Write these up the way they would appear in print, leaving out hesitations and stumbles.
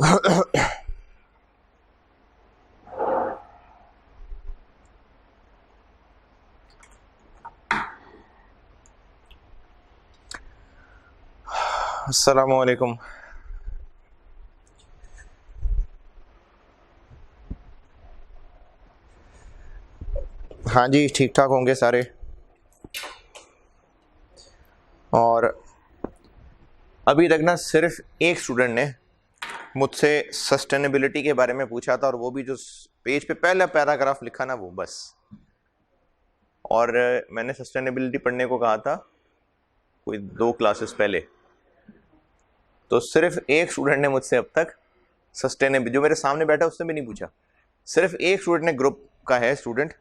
अस्सलामुअलैकुम। हाँ जी, ठीक ठाक होंगे सारे। और अभी तक ना सिर्फ एक स्टूडेंट ने मुझसे सस्टेनेबिलिटी के बारे में पूछा था, और वो भी जो पेज पे पहला पैराग्राफ लिखा ना, वो बस। और मैंने सस्टेनेबिलिटी पढ़ने को कहा था कोई 2 क्लासेस पहले। तो सिर्फ एक स्टूडेंट ने मुझसे अब तक सस्टेनेबिलिटी, जो मेरे सामने बैठा उसने भी नहीं पूछा, सिर्फ एक स्टूडेंट ने, ग्रुप का है स्टूडेंट,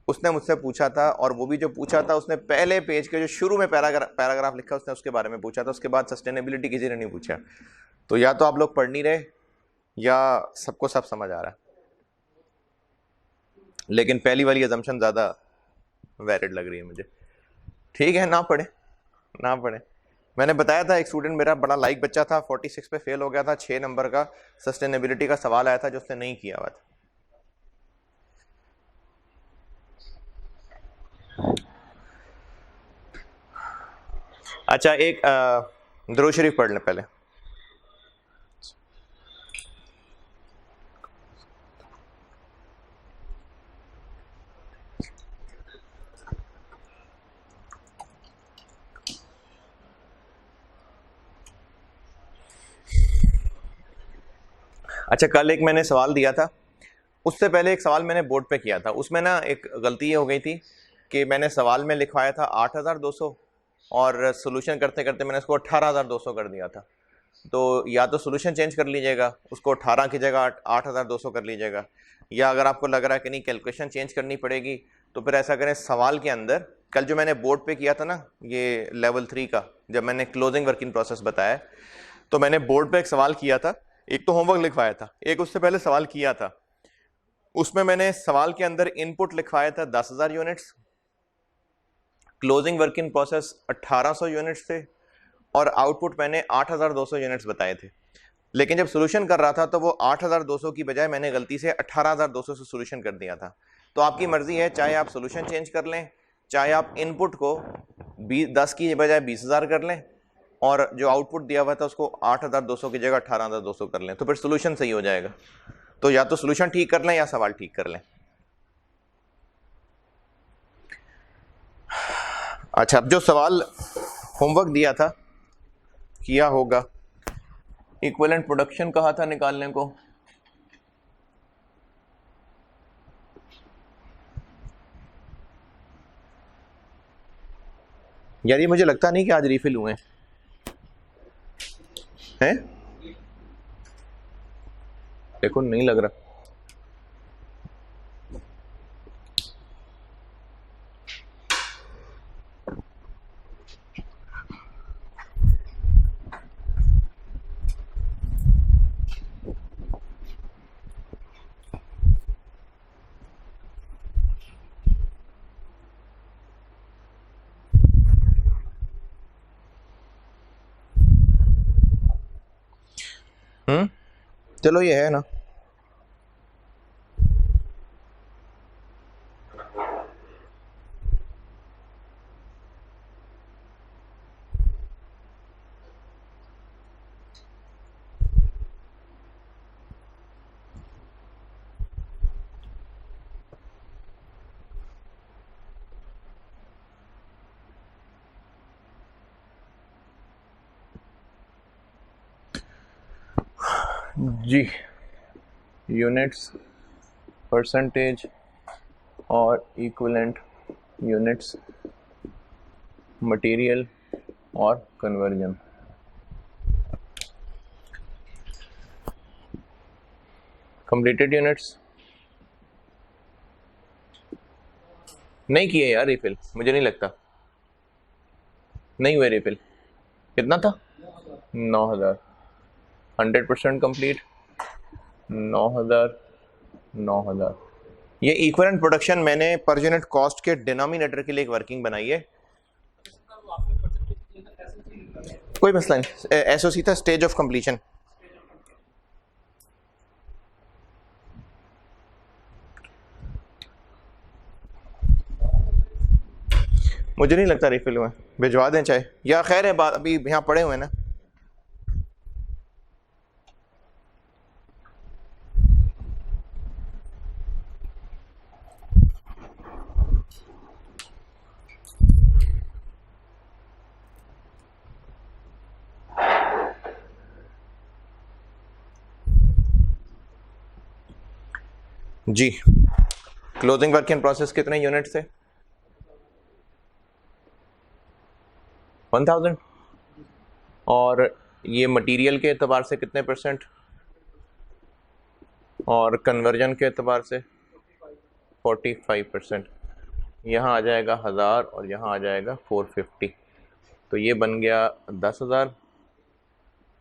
उसने मुझसे पूछा था। और वो भी जो पूछा था उसने पहले पेज के जो शुरू में पैराग्राफ लिखा उसने उसके बारे में पूछा था। उसके बाद सस्टेनेबिलिटी किसी ने नहीं पूछा। तो या तो आप लोग पढ़ नहीं रहे या सबको सब समझ आ रहा है, लेकिन पहली वाली अजम्पशन ज़्यादा वैलिड लग रही है मुझे। ठीक है, ना पढ़े ना पढ़े। मैंने बताया था एक स्टूडेंट मेरा बड़ा लाइक बच्चा था, 46 पे फेल हो गया था। 6 नंबर का सस्टेनेबिलिटी का सवाल आया था जो उसने नहीं किया हुआ था। अच्छा, एक दुरूद शरीफ पढ़ लें पहले। अच्छा, कल एक मैंने सवाल दिया था, उससे पहले एक सवाल मैंने बोर्ड पे किया था। उसमें ना एक गलती ये हो गई थी कि मैंने सवाल में लिखवाया था 8200 और सोल्यूशन करते करते मैंने उसको 18200 कर दिया था। तो या तो सोल्यूशन चेंज कर लीजिएगा, उसको 18 की जगह 8200 कर लीजिएगा, या अगर आपको लग रहा है कि नहीं कैलकुलेशन चेंज करनी पड़ेगी तो फिर ऐसा करें, सवाल के अंदर कल जो मैंने बोर्ड पे किया था ना, ये लेवल 3 का, जब मैंने क्लोजिंग वर्किंग प्रोसेस बताया, तो मैंने बोर्ड पे एक सवाल किया था। एक तो होमवर्क लिखवाया था, एक उससे पहले सवाल किया था। उसमें मैंने सवाल के अंदर इनपुट लिखवाया था 10,000 units, closing working process 1800 units थे, और आउटपुट मैंने 8200 यूनिट्स बताए थे। लेकिन जब सोल्यूशन कर रहा था तो वो 8200 की बजाय मैंने गलती से 18200 से सोल्यूशन कर दिया था। तो आपकी मर्जी है, चाहे आप सोल्यूशन चेंज कर लें, चाहे आप इनपुट को 10 की बजाय 20,000 कर लें, और जो आउटपुट दिया हुआ था उसको 8200 की जगह 18200 कर लें, तो फिर सोल्यूशन सही हो जाएगा। तो या तो सोल्यूशन ठीक कर लें या सवाल ठीक कर लें। अच्छा, अब जो सवाल होमवर्क दिया था, किया होगा, इक्विवेलेंट प्रोडक्शन कहा था निकालने को। यार ये मुझे लगता नहीं कि आज रिफिल हुए हैं। देखो, नहीं लग रहा। चलो, ये है ना। जी, यूनिट्स, परसेंटेज और इक्विवेलेंट यूनिट्स, मटेरियल और कन्वर्जन। कंप्लीटेड यूनिट्स नहीं किए यार रिफिल, मुझे नहीं लगता। नहीं हुए रिफिल। कितना था? 9,000। 100% कंप्लीट। 9,000, 9,000। ये इक्विवेलेंट प्रोडक्शन मैंने पर यूनिट कॉस्ट के डिनोमिनेटर के लिए एक वर्किंग बनाई है। कोई मसला नहीं, एसओसी था, स्टेज ऑफ कंप्लीशन। मुझे नहीं लगता रिफिल हुआ, भिजवा दें चाहे, या खैर है बात, अभी यहाँ पड़े हुए हैं ना। जी, क्लोजिंग वर्क इन प्रोसेस कितने यूनिट थे? 1000। और ये मटेरियल के एतबार से कितने %? और कन्वर्जन के एतबार से 45%। यहाँ आ जाएगा 1000 और यहाँ आ जाएगा 450, तो ये बन गया 10,000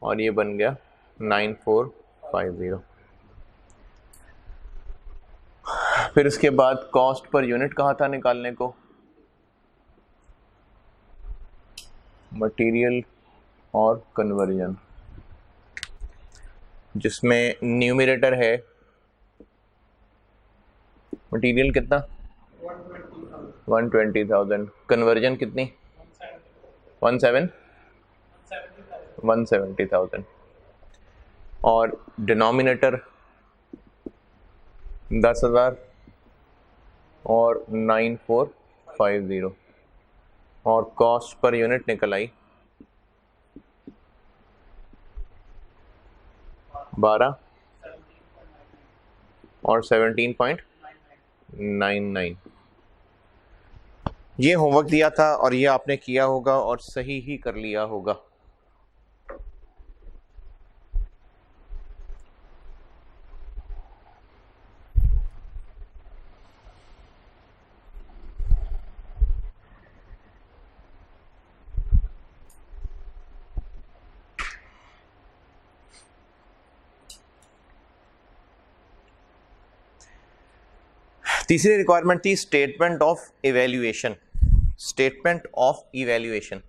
और ये बन गया 9450। फिर इसके बाद कॉस्ट पर यूनिट कहा था निकालने को, मटेरियल और कन्वर्जन, जिसमें न्यूमरेटर है मटेरियल कितना 120,000, कन्वर्जन कितनी 170,000 और डिनोमिनेटर 10,000 और 9450 और कॉस्ट पर यूनिट निकल आई 12 और 17.99। ये होमवर्क दिया था और ये आपने किया होगा और सही ही कर लिया होगा। तीसरी रिक्वायरमेंट थी statement of evaluation. Statement of evaluation,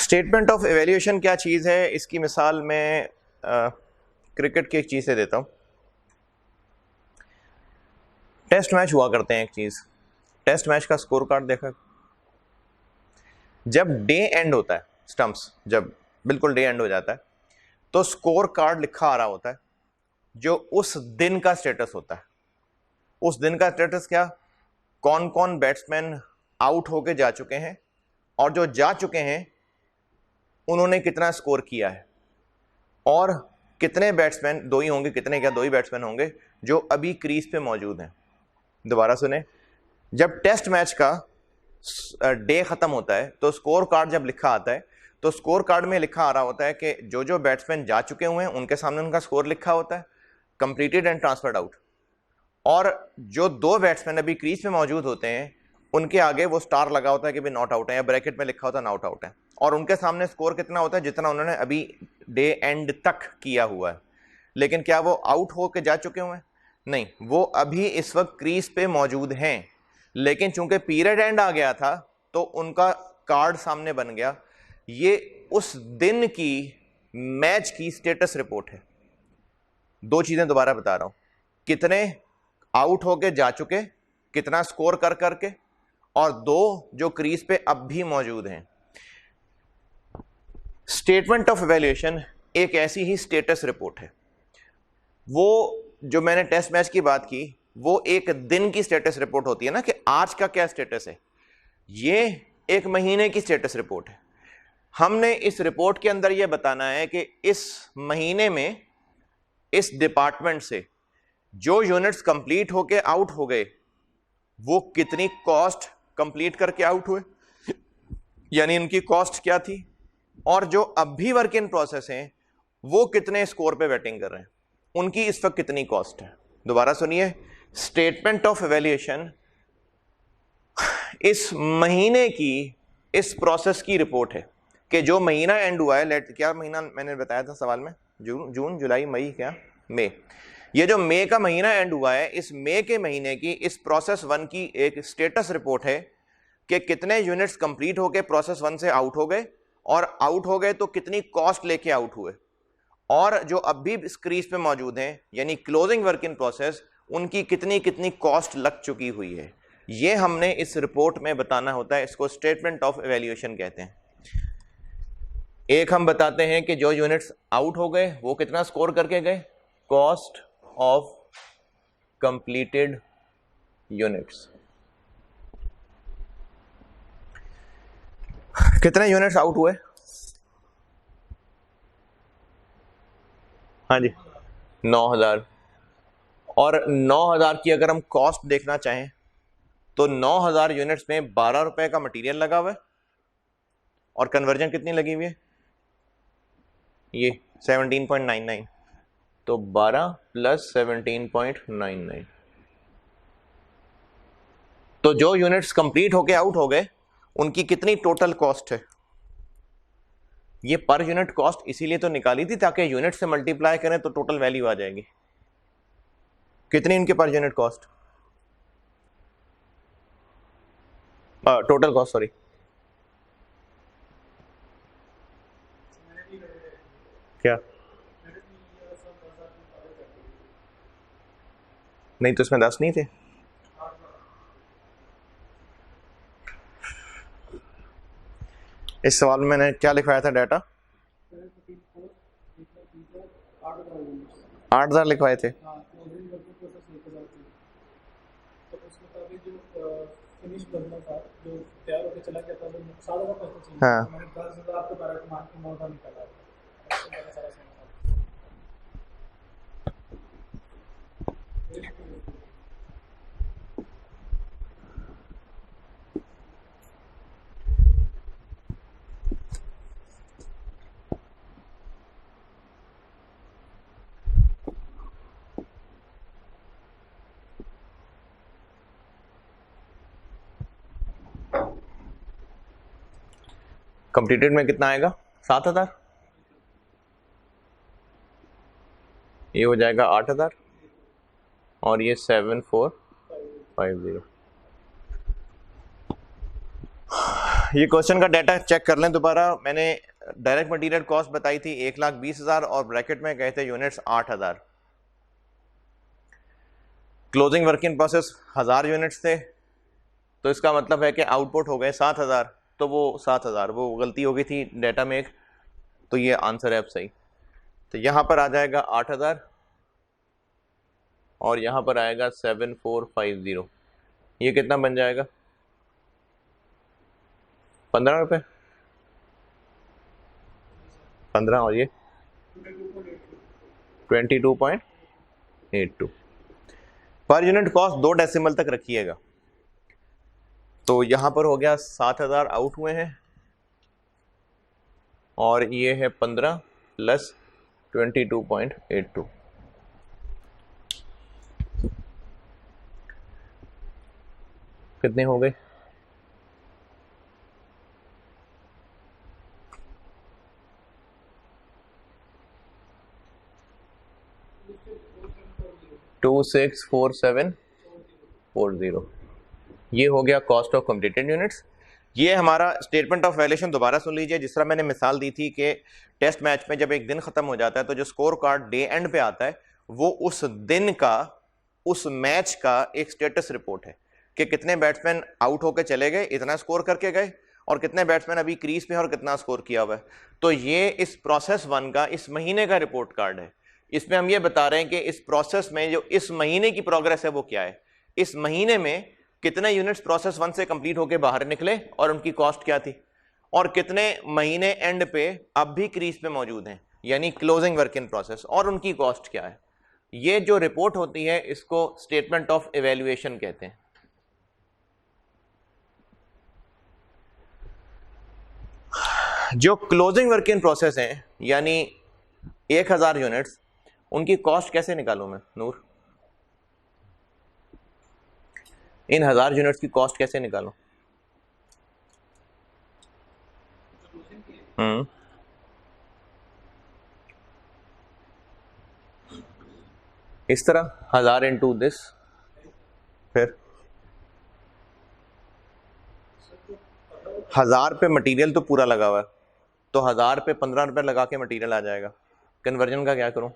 statement of evaluation क्या चीज़ है, इसकी मिसाल मैं क्रिकेट की एक चीज़ से देता हूँ। टेस्ट मैच हुआ करते हैं, एक चीज़ टेस्ट मैच का स्कोर कार्ड देखा, जब डे एंड होता है, स्टंप्स जब बिल्कुल डे एंड हो जाता है, तो स्कोर कार्ड लिखा आ रहा होता है जो उस दिन का स्टेटस होता है। उस दिन का स्टेटस क्या, कौन कौन बैट्समैन आउट होके जा चुके हैं और जो जा चुके हैं उन्होंने कितना स्कोर किया है, और कितने बैट्समैन, दो ही होंगे, कितने क्या, दो ही बैट्समैन होंगे जो अभी क्रीज पे मौजूद हैं। दोबारा सुने, जब टेस्ट मैच का डे खत्म होता है तो स्कोर कार्ड जब लिखा आता है तो स्कोर कार्ड में लिखा आ रहा होता है कि जो जो बैट्समैन जा चुके हुए हैं उनके सामने उनका स्कोर लिखा होता है, कंप्लीटेड एंड ट्रांसफर्ड आउट, और जो दो बैट्समैन अभी क्रीज पे मौजूद होते हैं उनके आगे वो स्टार लगा होता है कि भी नॉट आउट है, या ब्रैकेट में लिखा होता है नॉट आउट है, और उनके सामने स्कोर कितना होता है जितना उन्होंने अभी डे एंड तक किया हुआ है। लेकिन क्या वो आउट होके जा चुके हुए हैं? नहीं, वो अभी इस वक्त क्रीज पे मौजूद हैं, लेकिन चूंकि पीरियड एंड आ गया था तो उनका कार्ड सामने बन गया। ये उस दिन की मैच की स्टेटस रिपोर्ट है। दो चीजें दोबारा बता रहा हूं, कितने आउट होके जा चुके, कितना स्कोर कर करके, और दो जो क्रीज पे अब भी मौजूद हैं। स्टेटमेंट ऑफ इवैल्यूएशन एक ऐसी ही स्टेटस रिपोर्ट है। वो जो मैंने टेस्ट मैच की बात की वो एक दिन की स्टेटस रिपोर्ट होती है ना, कि आज का क्या स्टेटस है। ये एक महीने की स्टेटस रिपोर्ट है। हमने इस रिपोर्ट के अंदर यह बताना है कि इस महीने में इस डिपार्टमेंट से जो यूनिट्स कंप्लीट होके आउट हो गए वो कितनी कॉस्ट कंप्लीट करके आउट हुए, यानी उनकी कॉस्ट क्या थी, और जो अब भी वर्क इन प्रोसेस हैं वो कितने स्कोर पे बैटिंग कर रहे हैं, उनकी इस वक्त कितनी कॉस्ट है। दोबारा सुनिए, स्टेटमेंट ऑफ इवैल्यूएशन इस महीने की इस प्रोसेस की रिपोर्ट है कि जो महीना एंड हुआ है, क्या महीना मैंने बताया था सवाल में, जून जुलाई मई क्या मई, ये जो मई का महीना एंड हुआ है, इस मई के महीने की इस प्रोसेस 1 की एक स्टेटस रिपोर्ट है कि कितने यूनिट्स कंप्लीट होके प्रोसेस 1 से आउट हो गए, और आउट हो गए तो कितनी कॉस्ट लेके आउट हुए, और जो अब भी क्रीज पे मौजूद हैं यानी क्लोजिंग वर्क इन प्रोसेस, उनकी कितनी कितनी कॉस्ट लग चुकी हुई है। ये हमने इस रिपोर्ट में बताना होता है, इसको स्टेटमेंट ऑफ इवैल्यूएशन कहते हैं। एक हम बताते हैं कि जो यूनिट्स आउट हो गए वो कितना स्कोर करके गए, कॉस्ट ऑफ कंप्लीटेड यूनिट्स। कितने यूनिट्स आउट हुए? हाँ जी, 9000। और 9000 की अगर हम कॉस्ट देखना चाहें तो 9000 यूनिट्स में 12 रुपए का मटेरियल लगा हुआ है, और कन्वर्जन कितनी लगी हुई है, ये 17.99। तो 12 प्लस 17.99, तो जो यूनिट्स कंप्लीट होके आउट हो गए उनकी कितनी टोटल कॉस्ट है। ये पर यूनिट कॉस्ट इसीलिए तो निकाली थी ताकि यूनिट से मल्टीप्लाई करें तो टोटल वैल्यू आ जाएगी। कितनी इनके per unit cost, total cost, sorry. क्या नहीं, तो इसमें 10 नहीं थे? इस सवाल में मैंने क्या लिखवाया था डाटा? 8000 लिखवाए थे। हाँ, कंप्लीटेड में कितना आएगा, 7000। ये हो जाएगा 8000, और ये 7450। ये क्वेश्चन का डाटा चेक कर लें दोबारा। मैंने डायरेक्ट मटेरियल कॉस्ट बताई थी 1,20,000 और ब्रैकेट में कहे थे units 8000। Closing work in process 1000 units थे, तो इसका मतलब है कि आउटपुट हो गए 7000। तो वो 7000 वो गलती हो गई थी डाटा में एक, तो ये आंसर है अब सही। तो यहां पर आ जाएगा 8000 और यहां पर आएगा 7450। ये कितना बन जाएगा, 15 रुपए। 15 और ये 22.82। पर यूनिट कॉस्ट 2 डेसिमल तक रखिएगा। तो यहां पर हो गया 7000 आउट हुए हैं, और ये है 15 प्लस 22.82। कितने हो गए, टू 264740। ये हो गया कॉस्ट ऑफ कंप्लीटेड यूनिट्स। ये हमारा स्टेटमेंट ऑफ वैल्यूएशन दोबारा सुन लीजिए। जिस तरह मैंने मिसाल दी थी कि टेस्ट मैच में जब एक दिन खत्म हो जाता है तो जो स्कोर कार्ड डे एंड पे आता है वो उस दिन का, उस मैच का एक स्टेटस रिपोर्ट है कि कितने बैट्समैन आउट होकर चले गए, इतना स्कोर करके गए, और कितने बैट्समैन अभी क्रीज पे और कितना स्कोर किया हुआ है। तो ये इस प्रोसेस 1 का इस महीने का रिपोर्ट कार्ड है। इसमें हम ये बता रहे हैं कि इस प्रोसेस में जो इस महीने की प्रोग्रेस है वो क्या है, इस महीने में कितने यूनिट्स प्रोसेस 1 से कंप्लीट होकर बाहर निकले और उनकी कॉस्ट क्या थी, और कितने महीने एंड पे अब भी क्रीज पे मौजूद हैं यानी क्लोजिंग वर्क इन प्रोसेस, और उनकी कॉस्ट क्या है। ये जो रिपोर्ट होती है इसको स्टेटमेंट ऑफ इवैल्यूएशन कहते हैं। जो क्लोजिंग वर्क इन प्रोसेस हैं यानी 1000 यूनिट्स, उनकी कॉस्ट कैसे निकालूं मैं नूर? इन 1000 यूनिट्स की कॉस्ट कैसे निकालूं? इस तरह 1000 इंटू दिस, फिर 1000 पे मटेरियल तो पूरा लगा हुआ है, तो 1000 पे 15 रुपए लगा के मटेरियल आ जाएगा। कन्वर्जन का क्या करूं?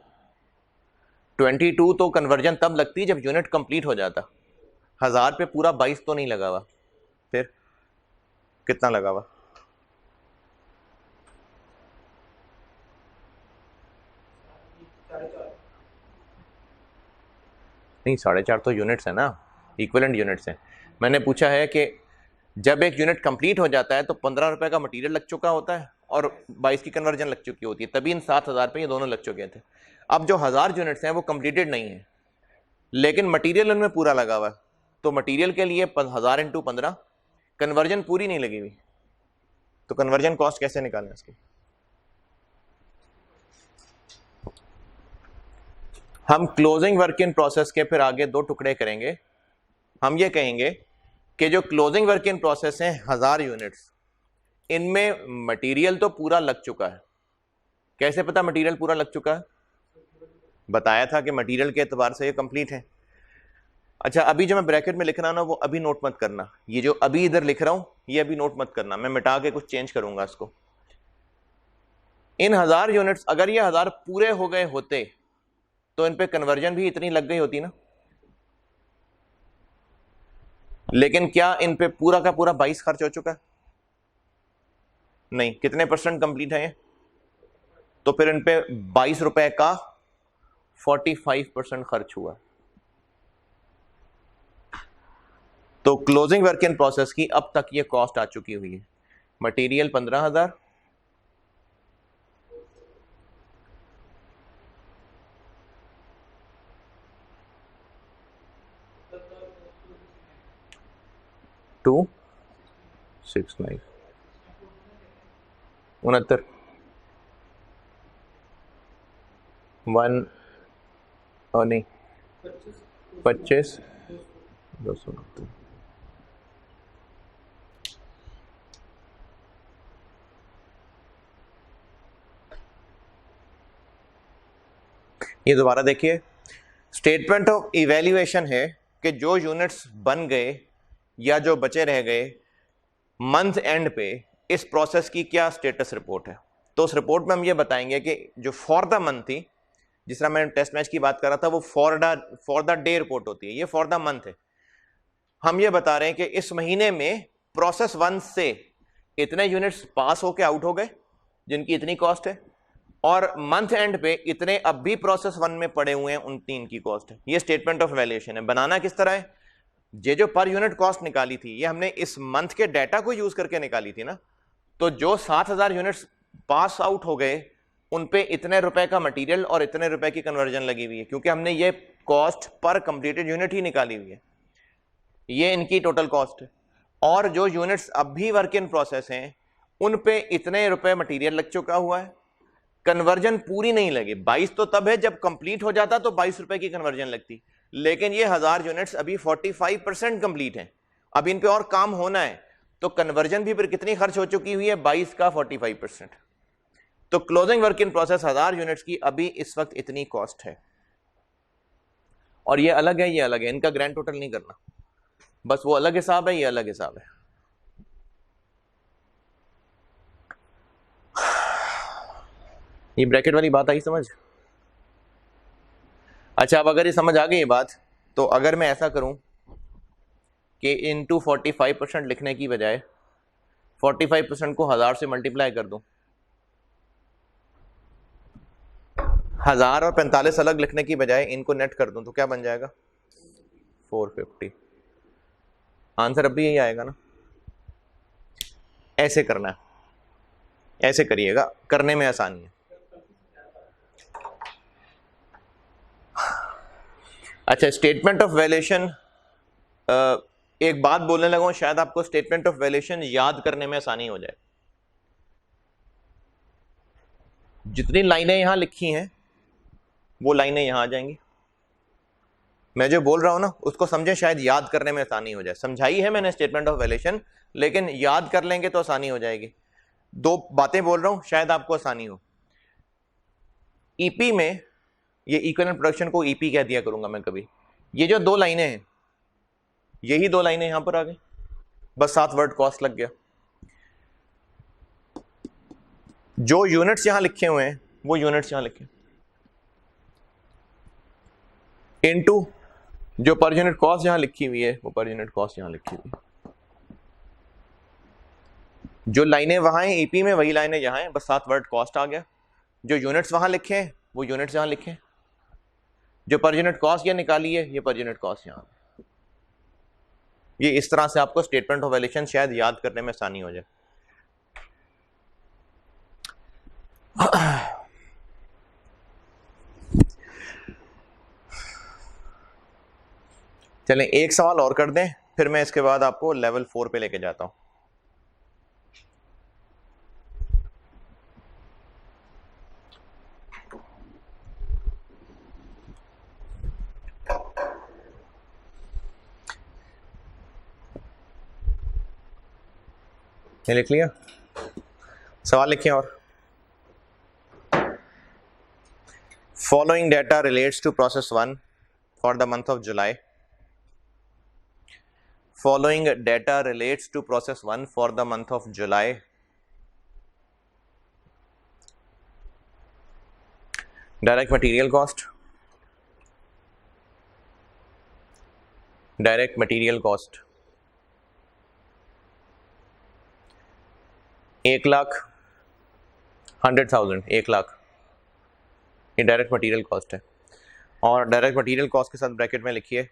22 तो कन्वर्जन तब लगती है जब यूनिट कंप्लीट हो जाता। 1000 पे पूरा 22 तो नहीं लगा हुआ, फिर कितना लगा हुआ? नहीं, 4.5 तो यूनिट्स है ना, इक्विवेलेंट यूनिट्स है। मैंने पूछा है कि जब एक यूनिट कंप्लीट हो जाता है तो 15 रुपए का मटेरियल लग चुका होता है और 22 की कन्वर्जन लग चुकी होती है, तभी इन 7000 पे ये दोनों लग चुके थे। अब जो 1000 यूनिट्स हैं वो कंप्लीटेड नहीं है, लेकिन मटेरियल उनमें पूरा लगा हुआ है, तो मटेरियल के लिए 1000 इंटू 15, कन्वर्जन पूरी नहीं लगी हुई, तो कन्वर्जन कॉस्ट कैसे निकालें इसकी? हम क्लोजिंग वर्क इन प्रोसेस के फिर आगे दो टुकड़े करेंगे। हम ये कहेंगे कि जो क्लोजिंग वर्क इन प्रोसेस हैं 1000 यूनिट्स, इनमें मटेरियल तो पूरा लग चुका है। कैसे पता मटेरियल पूरा लग चुका है? बताया था कि मटेरियल के एतबार से ये कंप्लीट है। अच्छा, अभी जो मैं ब्रैकेट में लिख रहा हूं ना, वो अभी नोट मत करना, ये जो अभी इधर लिख रहा हूं ये अभी नोट मत करना, मैं मिटा के कुछ चेंज करूंगा इसको। इन 1000 यूनिट्स अगर ये 1000 पूरे हो गए होते तो इन पे कन्वर्जन भी इतनी लग गई होती ना, लेकिन क्या इन पे पूरा का पूरा 22 खर्च हो चुका है? नहीं। कितने परसेंट कंप्लीट है ये? तो फिर इन पे 22 रुपए का 45% खर्च हुआ। तो क्लोजिंग वर्क इन प्रोसेस की अब तक ये कॉस्ट आ चुकी हुई है। मटेरियल 15,000, टू 69 69 1 और नहीं 25 269। ये दोबारा देखिए, स्टेटमेंट ऑफ इवैल्यूएशन है कि जो यूनिट्स बन गए या जो बचे रह गए मंथ एंड पे, इस प्रोसेस की क्या स्टेटस रिपोर्ट है। तो उस रिपोर्ट में हम ये बताएंगे कि जो फॉर द मंथ थी, जिस तरह मैं टेस्ट मैच की बात कर रहा था, वो फॉर द डे रिपोर्ट होती है, ये फॉर द मंथ है। हम ये बता रहे हैं कि इस महीने में प्रोसेस 1 से इतने यूनिट्स पास होके आउट हो गए जिनकी इतनी कॉस्ट है, और मंथ एंड पे इतने अब भी प्रोसेस 1 में पड़े हुए हैं, उन 3 की कॉस्ट है। ये स्टेटमेंट ऑफ वैल्यूएशन है। बनाना किस तरह है? ये जो पर यूनिट कॉस्ट निकाली थी, ये हमने इस मंथ के डाटा को यूज करके निकाली थी ना, तो जो 7000 यूनिट्स पास आउट हो गए उन पे इतने रुपए का मटेरियल और इतने रुपए की कन्वर्जन लगी हुई है, क्योंकि हमने ये कॉस्ट पर कंप्लीटेड यूनिट ही निकाली हुई है, ये इनकी टोटल कॉस्ट है। और जो यूनिट्स अब भी वर्क इन प्रोसेस हैं उन पे इतने रुपए मटेरियल लग चुका हुआ है, कन्वर्जन पूरी नहीं लगी। 22 तो तब है जब कंप्लीट हो जाता तो 22 रुपए की कन्वर्जन लगती, लेकिन ये 1000 यूनिट्स अभी 45% कंप्लीट हैं, अब इन पे और काम होना है, तो कन्वर्जन भी फिर कितनी खर्च हो चुकी हुई है? 22 का 45%। तो closing work in process 1000 units की अभी इस वक्त इतनी कॉस्ट है, और ये अलग है, ये अलग है, इनका ग्रैंड टोटल नहीं करना, बस वो अलग हिसाब है, ये अलग हिसाब है। ये ब्रैकेट वाली बात आई समझ? अच्छा, अब अगर ये समझ आ गई ये बात, तो अगर मैं ऐसा करूं कि इनटू 45% लिखने की बजाय 45% को 1000 से मल्टीप्लाई कर दूं, 1000 और 45 अलग लिखने की बजाय इनको नेट कर दूं, तो क्या बन जाएगा? 450। आंसर अब भी यही आएगा ना? ऐसे करना है, ऐसे करिएगा, करने में आसानी है। अच्छा, स्टेटमेंट ऑफ वैल्यूएशन, एक बात बोलने लगा हूं, शायद आपको स्टेटमेंट ऑफ वैल्यूएशन याद करने में आसानी हो जाए। जितनी लाइनें यहां लिखी हैं वो लाइनें यहां आ जाएंगी। मैं जो बोल रहा हूं ना उसको समझें, शायद याद करने में आसानी हो जाए। समझाई है मैंने स्टेटमेंट ऑफ वैल्यूएशन, लेकिन याद कर लेंगे तो आसानी हो जाएगी। दो बातें बोल रहा हूं, शायद आपको आसानी हो। ईपी में ये इक्विवेलेंट प्रोडक्शन को ईपी कह दिया करूंगा मैं कभी। ये जो दो लाइनें हैं, यही दो लाइनें यहां पर आ गई, बस साथ वर्ड कॉस्ट लग गया। जो यूनिट्स यहां लिखे हुए हैं वो यूनिट्स यहां लिखे, इनटू जो पर यूनिट कॉस्ट यहां लिखी हुई है वो पर यूनिट कॉस्ट यहां लिखी हुई है। जो लाइनें वहां हैं ईपी में वही लाइनें यहां हैं, बस साथ वर्ड कॉस्ट आ गया। जो यूनिट्स वहां लिखे हैं वो यूनिट्स यहां लिखे हैं। जो पर यूनिट कॉस्ट यहां निकाली है ये पर यूनिट कॉस्ट यहां। ये इस तरह से आपको स्टेटमेंट ऑफ वैल्यूएशन शायद याद करने में आसानी हो जाए। चलें एक सवाल और कर दें, फिर मैं इसके बाद आपको लेवल 4 पे लेके जाता हूं। ये लिख लिया, सवाल लिखिए। और following data relates to process 1 for the month of July. Following data relates to process 1 for the month of July. Direct material cost. Direct material cost 1,00,000 1 lakh, ये डायरेक्ट मटेरियल कॉस्ट है। और डायरेक्ट मटेरियल कॉस्ट के साथ bracket में लिखिए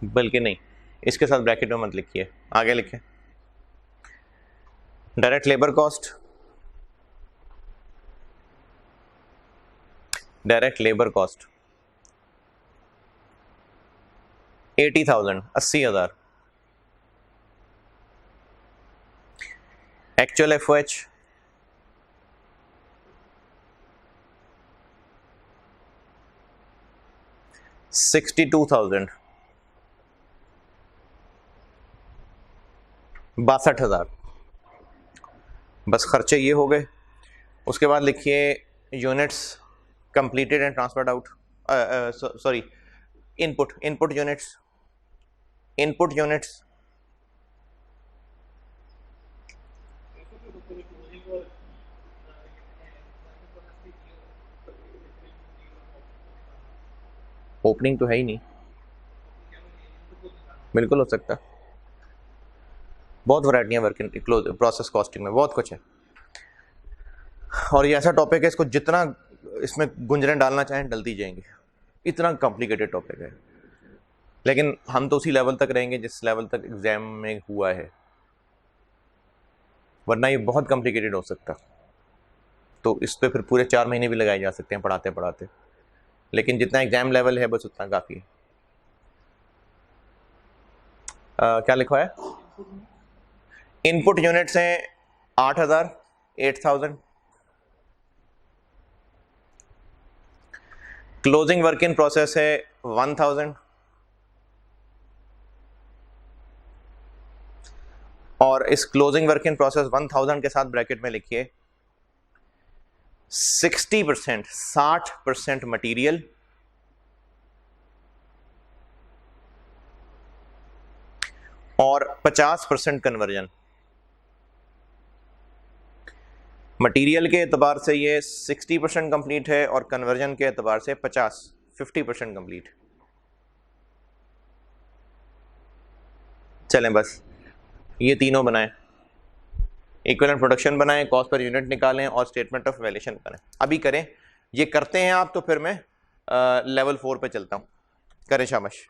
बल्कि नहीं, इसके साथ ब्रैकेट में मत लिखिए, आगे लिखिए direct labour cost. Direct labour cost 80,000 80,000। Actual FOH 62,000 62,000। बस खर्चे ये हो गए। उसके बाद लिखिए units completed and transferred out, sorry input units, input units opening तो है ही नहीं, बिल्कुल हो सकता है। बहुत वैरायटियां वर्क इन प्रोसेस कॉस्टिंग में, बहुत कुछ है। और ये ऐसा टॉपिक है, इसको जितना इसमें गुंजरें डालना चाहें डलती जाएंगी, इतना कॉम्प्लिकेटेड टॉपिक है। लेकिन हम तो उसी लेवल तक रहेंगे जिस लेवल तक एग्जाम में हुआ है, वरना ये बहुत कॉम्प्लिकेटेड हो सकता। तो इस पर फिर पूरे 4 महीने भी लगाए जा सकते हैं पढ़ाते पढ़ाते, लेकिन जितना एग्जाम लेवल है बस उतना काफ़ी है। क्या लिखा है? इनपुट यूनिट्स हैं 8,000 8,000। क्लोजिंग वर्क इन प्रोसेस है 1,000। और इस क्लोजिंग वर्क इन प्रोसेस 1,000 के साथ ब्रैकेट में लिखिए 60%, 60% मटीरियल और 50% कन्वर्जन। मटेरियल के एतबार से ये 60% कंप्लीट है और कन्वर्जन के एतबार से 50% कंप्लीट। चलें बस ये तीनों बनाएं, इक्विवेलेंट प्रोडक्शन बनाएं, कॉस्ट पर यूनिट निकालें और स्टेटमेंट ऑफ वैल्यूएशन करें। अभी करें, ये करते हैं आप तो फिर मैं लेवल 4 पे चलता हूं। करें शाबाश।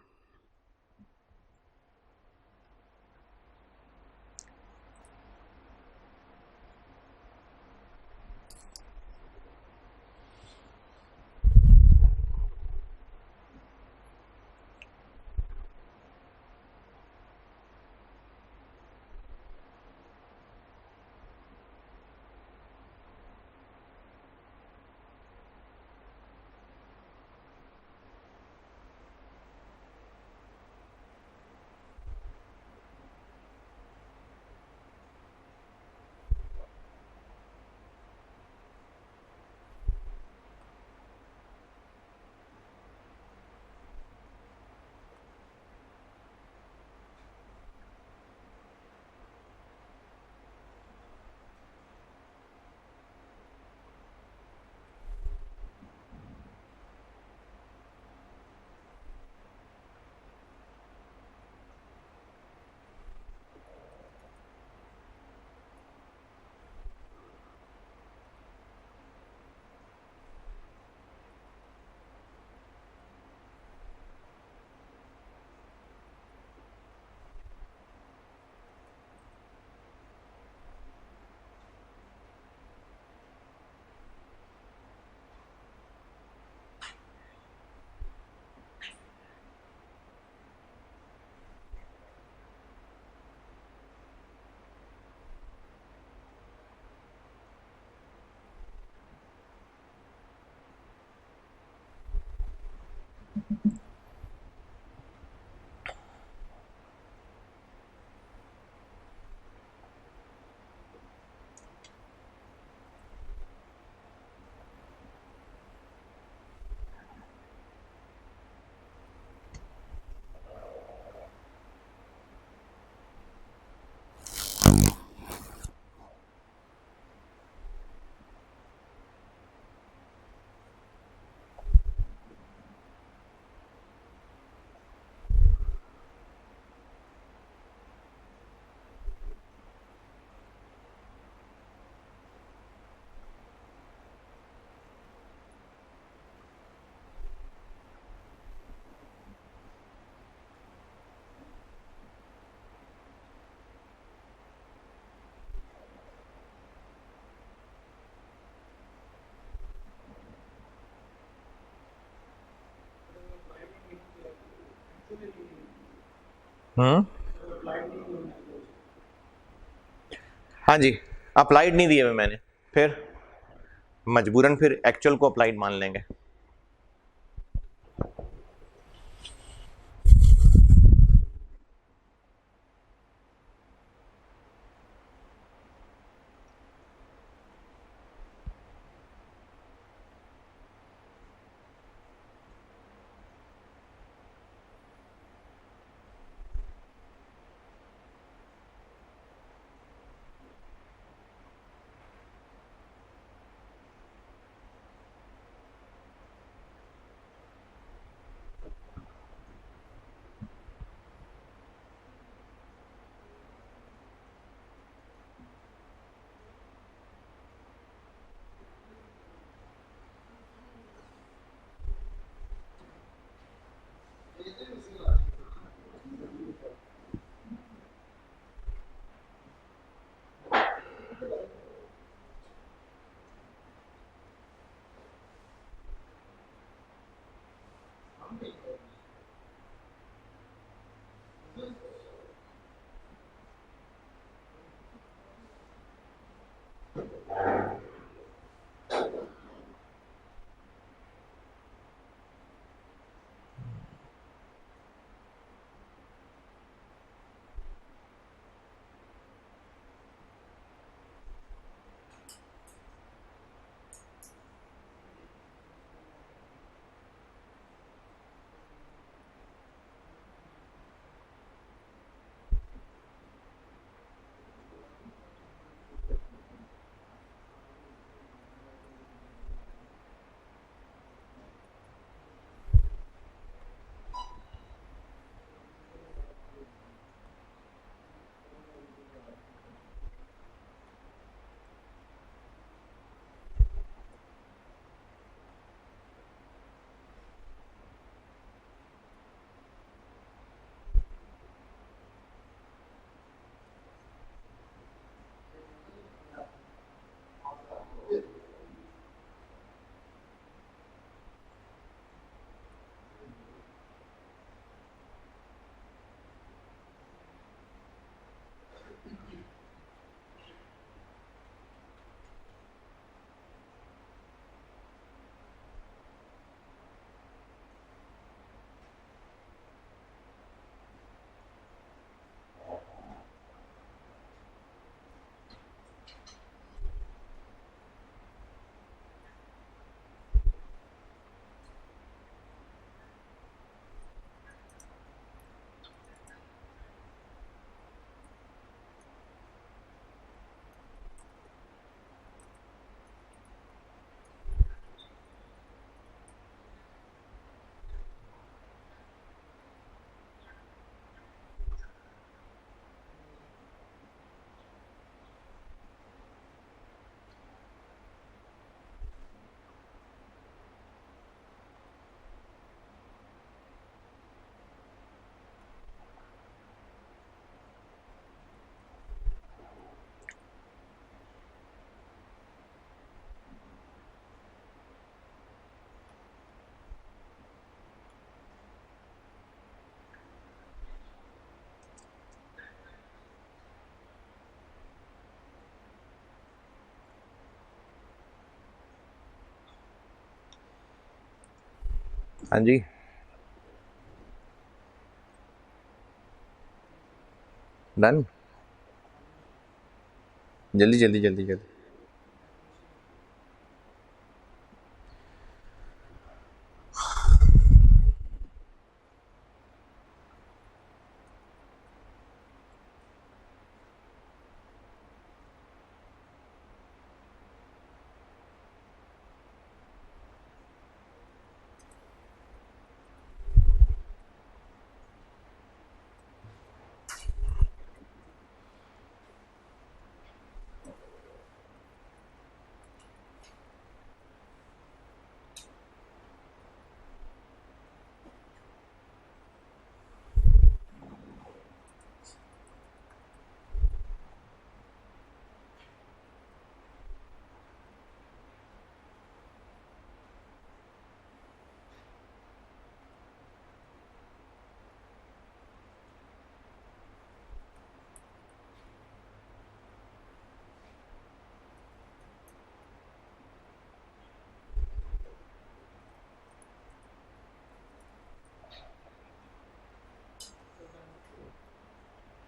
हम्म। हाँ जी, अप्लाइड नहीं दिए हुए मैंने, फिर मजबूरन फिर एक्चुअल को अप्लाइड मान लेंगे। हाँ जी, डन, जल्दी जल्दी जल्दी जल्दी।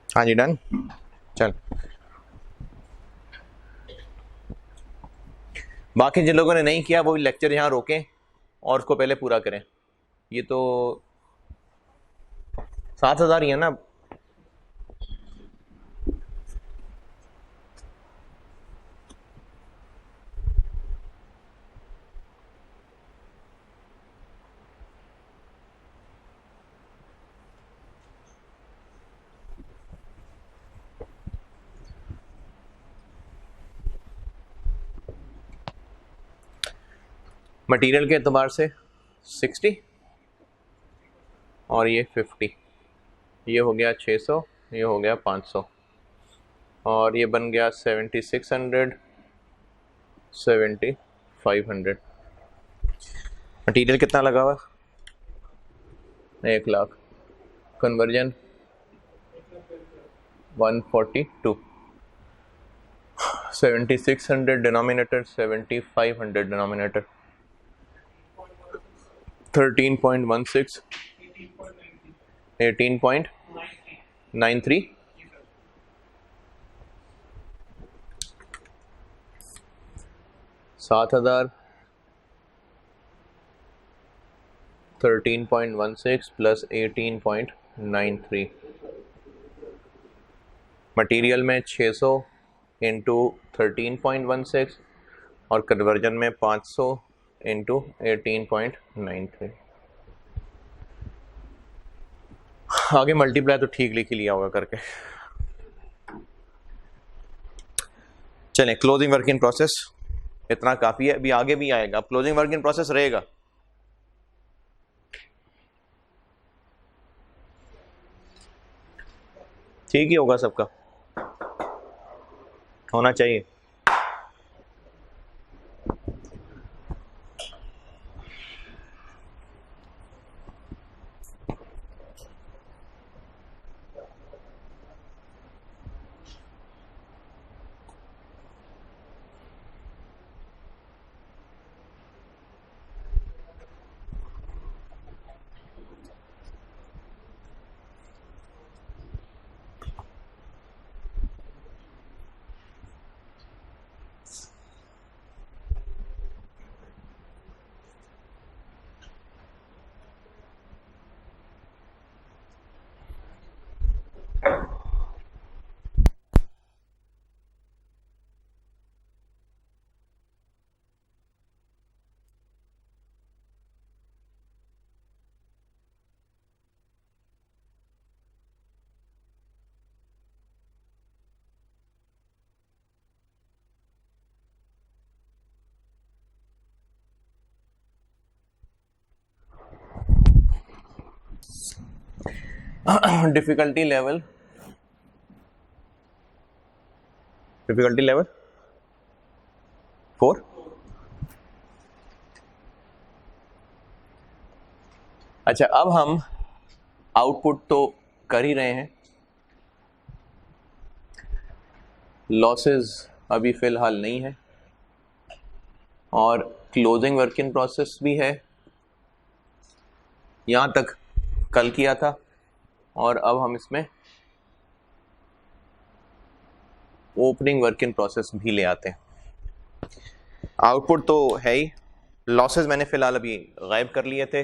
हाँ जी डन। चल, बाकी जिन लोगों ने नहीं किया वो भी लेक्चर यहाँ रोकें और उसको पहले पूरा करें। ये तो 7,000 ही है ना। मटेरियल के एतबार से 60 और ये 50, ये हो गया 600, ये हो गया 500 और ये बन गया 7600, 7500। मटेरियल कितना लगा हुआ? 1 lakh. Conversion 142, 7600 denominator, 7500 denominator, 13.16, 18.93, 7,000, 13.16 plus 18.93। Material में 600 इंटू 13.16 और कन्वर्जन में 500 इंटू 18.93। आगे मल्टीप्लाई तो ठीक लिख लिया होगा करके। चलें, क्लोजिंग वर्क इन प्रोसेस इतना काफ़ी है, अभी आगे भी आएगा। क्लोजिंग वर्क इन प्रोसेस रहेगा। ठीक ही होगा, सबका होना चाहिए। Difficulty level 4। अच्छा, अब हम आउटपुट तो कर ही रहे हैं, लॉसेस अभी फिलहाल नहीं है और क्लोजिंग वर्क इन प्रोसेस भी है। यहाँ तक कल किया था और अब हम इसमें ओपनिंग वर्क इन प्रोसेस भी ले आते हैं। आउटपुट तो है ही, लॉसेस मैंने फिलहाल अभी गायब कर लिए थे,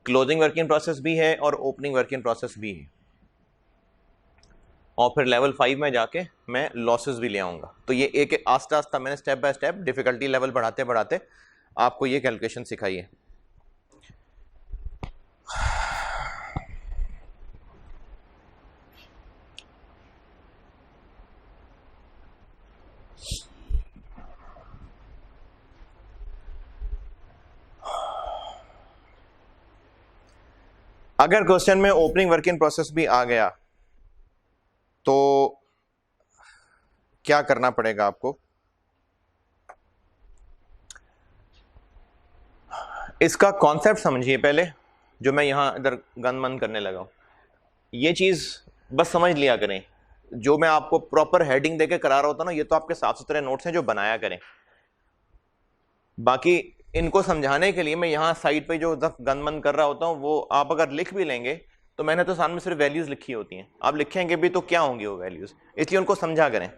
क्लोजिंग वर्क इन प्रोसेस भी है और ओपनिंग वर्क इन प्रोसेस भी है, और फिर लेवल 5 में जाके मैं लॉसेस भी ले आऊंगा। तो ये एक आस्ता आस्ता मैंने step by step difficulty level बढ़ाते बढ़ाते आपको ये कैलकुलेशन सिखाई है। अगर क्वेश्चन में ओपनिंग वर्क इन प्रोसेस भी आ गया तो क्या करना पड़ेगा आपको, इसका कॉन्सेप्ट समझिए पहले, जो मैं यहां इधर गन मन करने लगा हूं, ये चीज बस समझ लिया करें। जो मैं आपको प्रॉपर हेडिंग देके करा रहा होता ना, ये तो आपके साफ सुथरे नोट्स हैं जो बनाया करें। बाकी इनको समझाने के लिए मैं यहाँ साइड पे जो गन मन कर रहा होता हूँ, वो आप अगर लिख भी लेंगे तो मैंने तो सामने सिर्फ वैल्यूज लिखी होती हैं, आप लिखेंगे भी तो क्या होंगी वो वैल्यूज, इसलिए उनको समझा करें।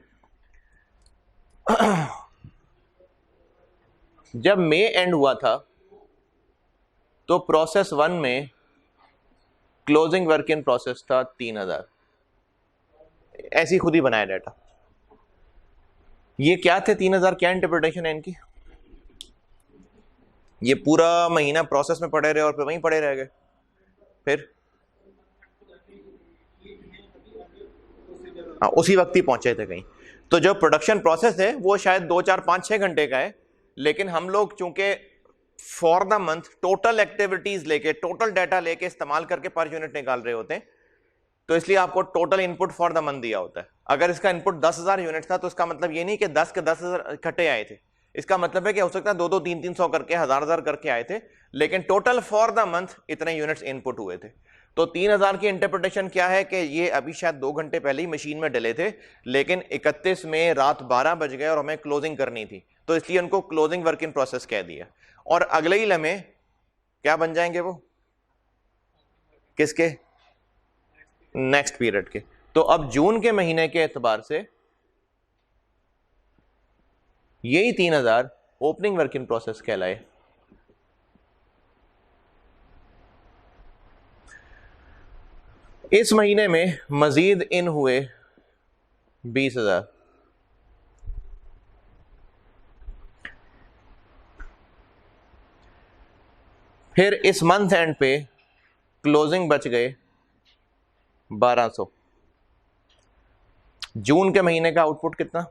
जब मे एंड हुआ था तो प्रोसेस 1 में क्लोजिंग वर्क इन प्रोसेस था 3000, ऐसी खुद ही बनाया डाटा। ये क्या थे 3000, क्या इंटरप्रिटेशन है इनकी? ये पूरा महीना प्रोसेस में पड़े रहे और फिर वहीं पड़े रह गए, फिर हाँ उसी वक्त ही पहुंचे थे कहीं। तो जो प्रोडक्शन प्रोसेस है वो शायद 2 4 5 6 घंटे का है, लेकिन हम लोग चूंकि for the month total activities लेके, टोटल डाटा लेके इस्तेमाल करके पर यूनिट निकाल रहे होते हैं, तो इसलिए आपको total input for the month दिया होता है। अगर इसका इनपुट 10,000 यूनिट था तो इसका मतलब ये नहीं कि 10 के 10,000 इकट्ठे आए थे, इसका मतलब है कि हो सकता है 2 3 300 करके 1000 करके आए थे, लेकिन टोटल फॉर द मंथ इतने यूनिट्स इनपुट हुए थे। तो 3000 की इंटरप्रिटेशन क्या है कि ये अभी शायद 2 घंटे पहले ही मशीन में डले थे, लेकिन 31 में रात 12 बज गए और हमें क्लोजिंग करनी थी, तो इसलिए उनको क्लोजिंग वर्क इन प्रोसेस कह दिया। और अगले ही लम्हे क्या बन जाएंगे वो, किसके? नेक्स्ट पीरियड के। तो अब जून के महीने के एतबार से यही 3000 ओपनिंग वर्क इन प्रोसेस कहलाए। इस महीने में मजीद इन हुए 20,000, फिर इस मंथ एंड पे क्लोजिंग बच गए 1200। जून के महीने का आउटपुट कितना?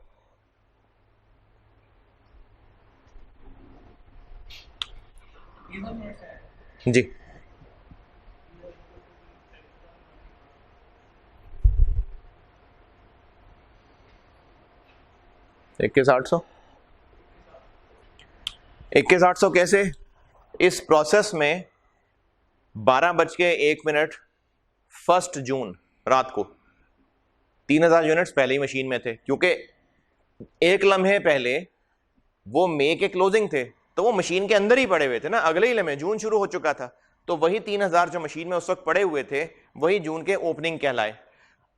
जी 21,800। 21,800 कैसे? इस प्रोसेस में 12:01 1 जून रात को 3000 यूनिट्स पहले ही मशीन में थे, क्योंकि एक लम्हे पहले वो मई के क्लोजिंग थे तो वो मशीन के अंदर ही पड़े हुए थे ना, अगले ही लम्हे जून शुरू हो चुका था, तो वही 3000 जो मशीन में उस वक्त पड़े हुए थे वही जून के ओपनिंग कहलाए।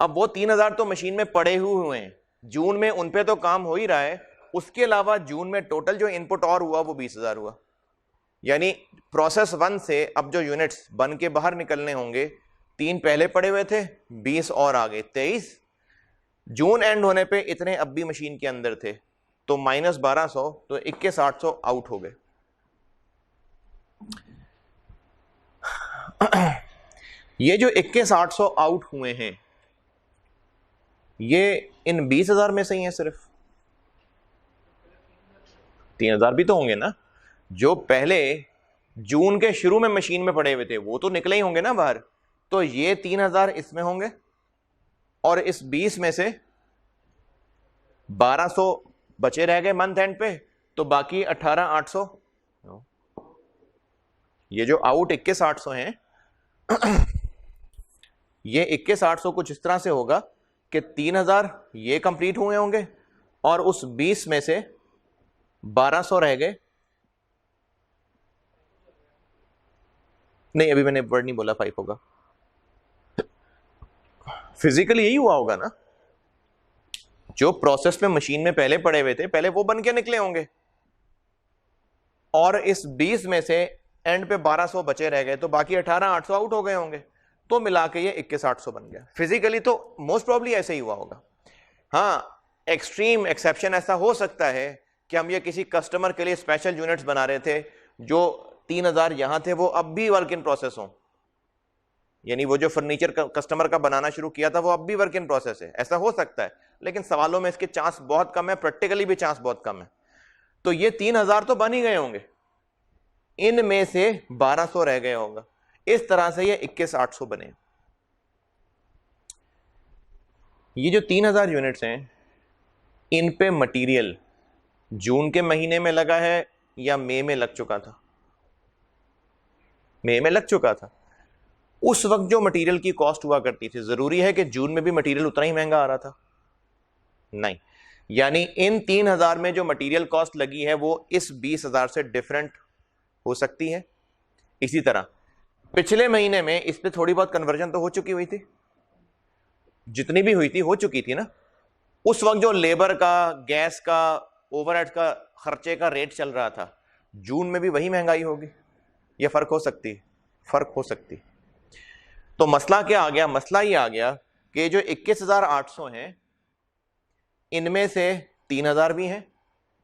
अब वो 3000 तो मशीन में पड़े हुए हैं, जून में उन पे तो काम हो ही रहा है, उसके अलावा जून में टोटल जो इनपुट और हुआ वो 20,000 हुआ। यानी प्रोसेस 1 से अब जो यूनिट्स बन के बाहर निकलने होंगे, 3 पहले पड़े हुए थे, 20 और आगे 23, जून एंड होने पे इतने अब भी मशीन के अंदर थे, तो -1200, तो 21,800 आउट हो गए। ये जो 21,800 आउट हुए हैं ये इन 20,000 में से ही है, सिर्फ 3,000 भी तो होंगे ना, जो पहले जून के शुरू में मशीन में पड़े हुए थे वो तो निकले ही होंगे ना बाहर, तो ये 3,000 इसमें होंगे, और इस 20 में से 1200 बचे रह गए मंथ एंड पे, तो बाकी 18,800। ये जो आउट 21,800 हैं ये 21,800 कुछ इस तरह से होगा कि 3,000 ये कंप्लीट हुए होंगे और उस 20 में से 1200 रह गए। नहीं, अभी मैंने वर्ड नहीं बोला 5 होगा, फिजिकली यही हुआ होगा ना, जो प्रोसेस में मशीन में पहले पड़े हुए थे पहले वो बन के निकले होंगे, और इस 20 में से एंड पे 1200 बचे रह गए, तो बाकी 18,800 आउट हो गए होंगे, तो मिला के ये 21,800 बन गया। फिजिकली तो मोस्ट प्रॉब्ली ऐसे ही हुआ होगा। हाँ, एक्सट्रीम एक्सेप्शन ऐसा हो सकता है कि हम ये किसी कस्टमर के लिए स्पेशल यूनिट्स बना रहे थे, जो 3,000 यहां थे वो अब भी वर्क इन प्रोसेस हो, यानी वो जो फर्नीचर कस्टमर का बनाना शुरू किया था वो अब भी वर्क इन प्रोसेस है, ऐसा हो सकता है। लेकिन सवालों में इसके चांस बहुत कम है, प्रैक्टिकली भी चांस बहुत कम है। तो ये 3,000 तो बन ही गए होंगे, इनमें से 1,200 रह गए होगा, इस तरह से ये 21,800 बने। ये जो 3,000 यूनिट्स हैं, इन पे मटेरियल जून के महीने में लगा है या मई में लग चुका था? मई में लग चुका था। उस वक्त जो मटेरियल की कॉस्ट हुआ करती थी, जरूरी है कि जून में भी मटेरियल उतना ही महंगा आ रहा था? नहीं। यानी इन 3,000 में जो मटेरियल कॉस्ट लगी है वो इस 20,000 से डिफरेंट हो सकती है। इसी तरह पिछले महीने में इस पे थोड़ी बहुत कन्वर्जन तो हो चुकी हुई थी, जितनी भी हुई थी हो चुकी थी ना। उस वक्त जो लेबर का, गैस का, ओवरहेड का खर्चे का रेट चल रहा था, जून में भी वही महंगाई होगी या फर्क हो सकती? फर्क हो सकती। तो मसला क्या आ गया? मसला ये आ गया कि जो 21,800 हैं, इनमें से 3,000 भी हैं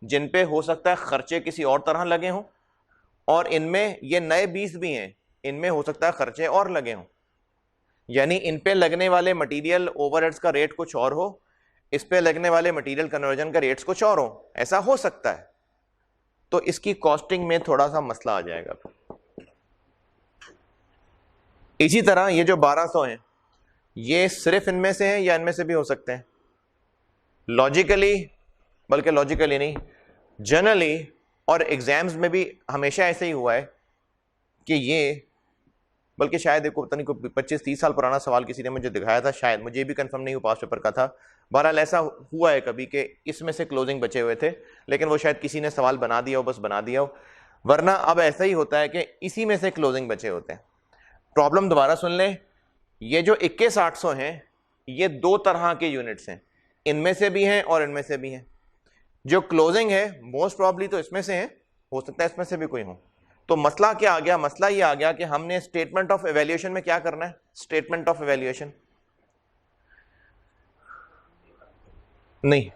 जिन पे हो सकता है खर्चे किसी और तरह लगे हों, और इनमें ये नए 20 भी हैं, इनमें हो सकता है खर्चे और लगे हों। यानी इन पे लगने वाले मटेरियल ओवरहेड्स का रेट कुछ और हो, इस पे लगने वाले मटेरियल कन्वर्जन का रेट्स कुछ और हो, ऐसा हो सकता है। तो इसकी कॉस्टिंग में थोड़ा सा मसला आ जाएगा। इसी तरह ये जो 1,200 हैं, ये सिर्फ इनमें से हैं या इनमें से भी हो सकते हैं? लॉजिकली, बल्कि लॉजिकली नहीं, जनरली और एग्जाम्स में भी हमेशा ऐसे ही हुआ है कि ये, बल्कि शायद देखो पता नहीं कोई 25-30 साल पुराना सवाल किसी ने मुझे दिखाया था, शायद, मुझे भी कंफर्म नहीं हुआ, पास पेपर का था। बहरहाल ऐसा हुआ है कभी कि इसमें से क्लोजिंग बचे हुए थे, लेकिन वो शायद किसी ने सवाल बना दिया हो, बस बना दिया हो, वरना अब ऐसा ही होता है कि इसी में से क्लोजिंग बचे होते हैं। प्रॉब्लम दोबारा सुन लें, ये जो 21,800 हैं, ये दो तरह के यूनिट्स हैं, इनमें से भी हैं और इनमें से भी हैं। जो क्लोजिंग है मोस्ट प्रॉब्ली तो इसमें से है, हो सकता है इसमें से भी कोई हो। तो मसला क्या आ गया? मसला ये आ गया कि हमने स्टेटमेंट ऑफ इवैल्यूएशन में क्या करना है? स्टेटमेंट ऑफ इवैल्यूएशन नहीं,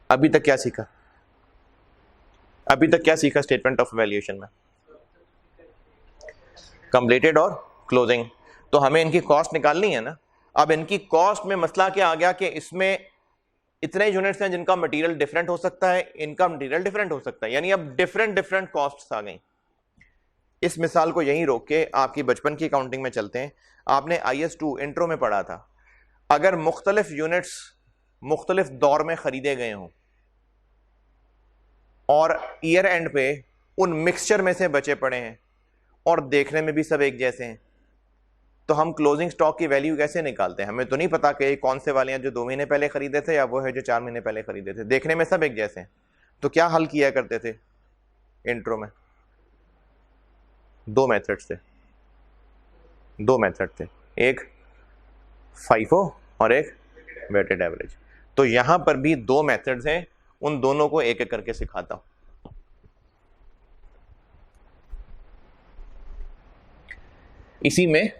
अभी तक क्या सीखा? अभी तक क्या सीखा स्टेटमेंट ऑफ इवैल्यूएशन में? कंप्लीटेड और क्लोजिंग। तो हमें इनकी कॉस्ट निकालनी है ना। अब इनकी कॉस्ट में मसला क्या आ गया कि इसमें इतने यूनिट्स हैं जिनका मटेरियल डिफरेंट हो सकता है, इनका मटेरियल डिफरेंट हो सकता है, यानी अब डिफरेंट डिफरेंट कॉस्ट्स आ गई। इस मिसाल को यहीं रोक के आपकी बचपन की अकाउंटिंग में चलते हैं। आपने IS2 इंट्रो में पढ़ा था, अगर मुख्तलिफ यूनिट्स मुख्तलिफ दौर में खरीदे गए हों और ईयर एंड पे उन मिक्सचर में से बचे पड़े हैं और देखने में भी सब एक जैसे हैं, तो हम क्लोजिंग स्टॉक की वैल्यू कैसे निकालते हैं? हमें तो नहीं पता कि कौन से वाले हैं जो 2 महीने पहले खरीदे थे या वो है जो 4 महीने पहले खरीदे थे, देखने में सब एक जैसे हैं। तो क्या हल किया करते थे इंट्रो में? दो मेथड थे, एक FIFO और एक वेटेड एवरेज। तो यहां पर भी दो मेथड्स हैं, उन दोनों को एक एक करके सिखाता हूं। इसी में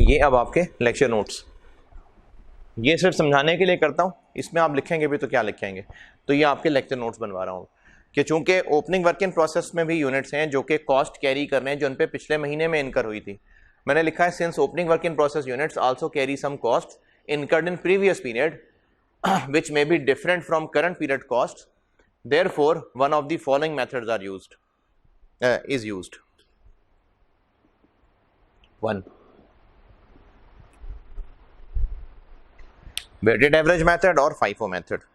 ये अब आपके लेक्चर नोट्स, ये सिर्फ समझाने के लिए करता हूँ, इसमें आप लिखेंगे भी तो क्या लिखेंगे, तो ये आपके लेक्चर नोट्स बनवा रहा हूँ कि चूंकि ओपनिंग वर्क इन प्रोसेस में भी यूनिट्स हैं जो कि कॉस्ट कैरी कर रहे हैं जो उन पे पिछले महीने में इनकर हुई थी। मैंने लिखा है since opening work in process units also carry some cost incurred in previous period which may be different from current period cost, therefore one of the following methods are used is used. 1, weighted average method or FIFO method.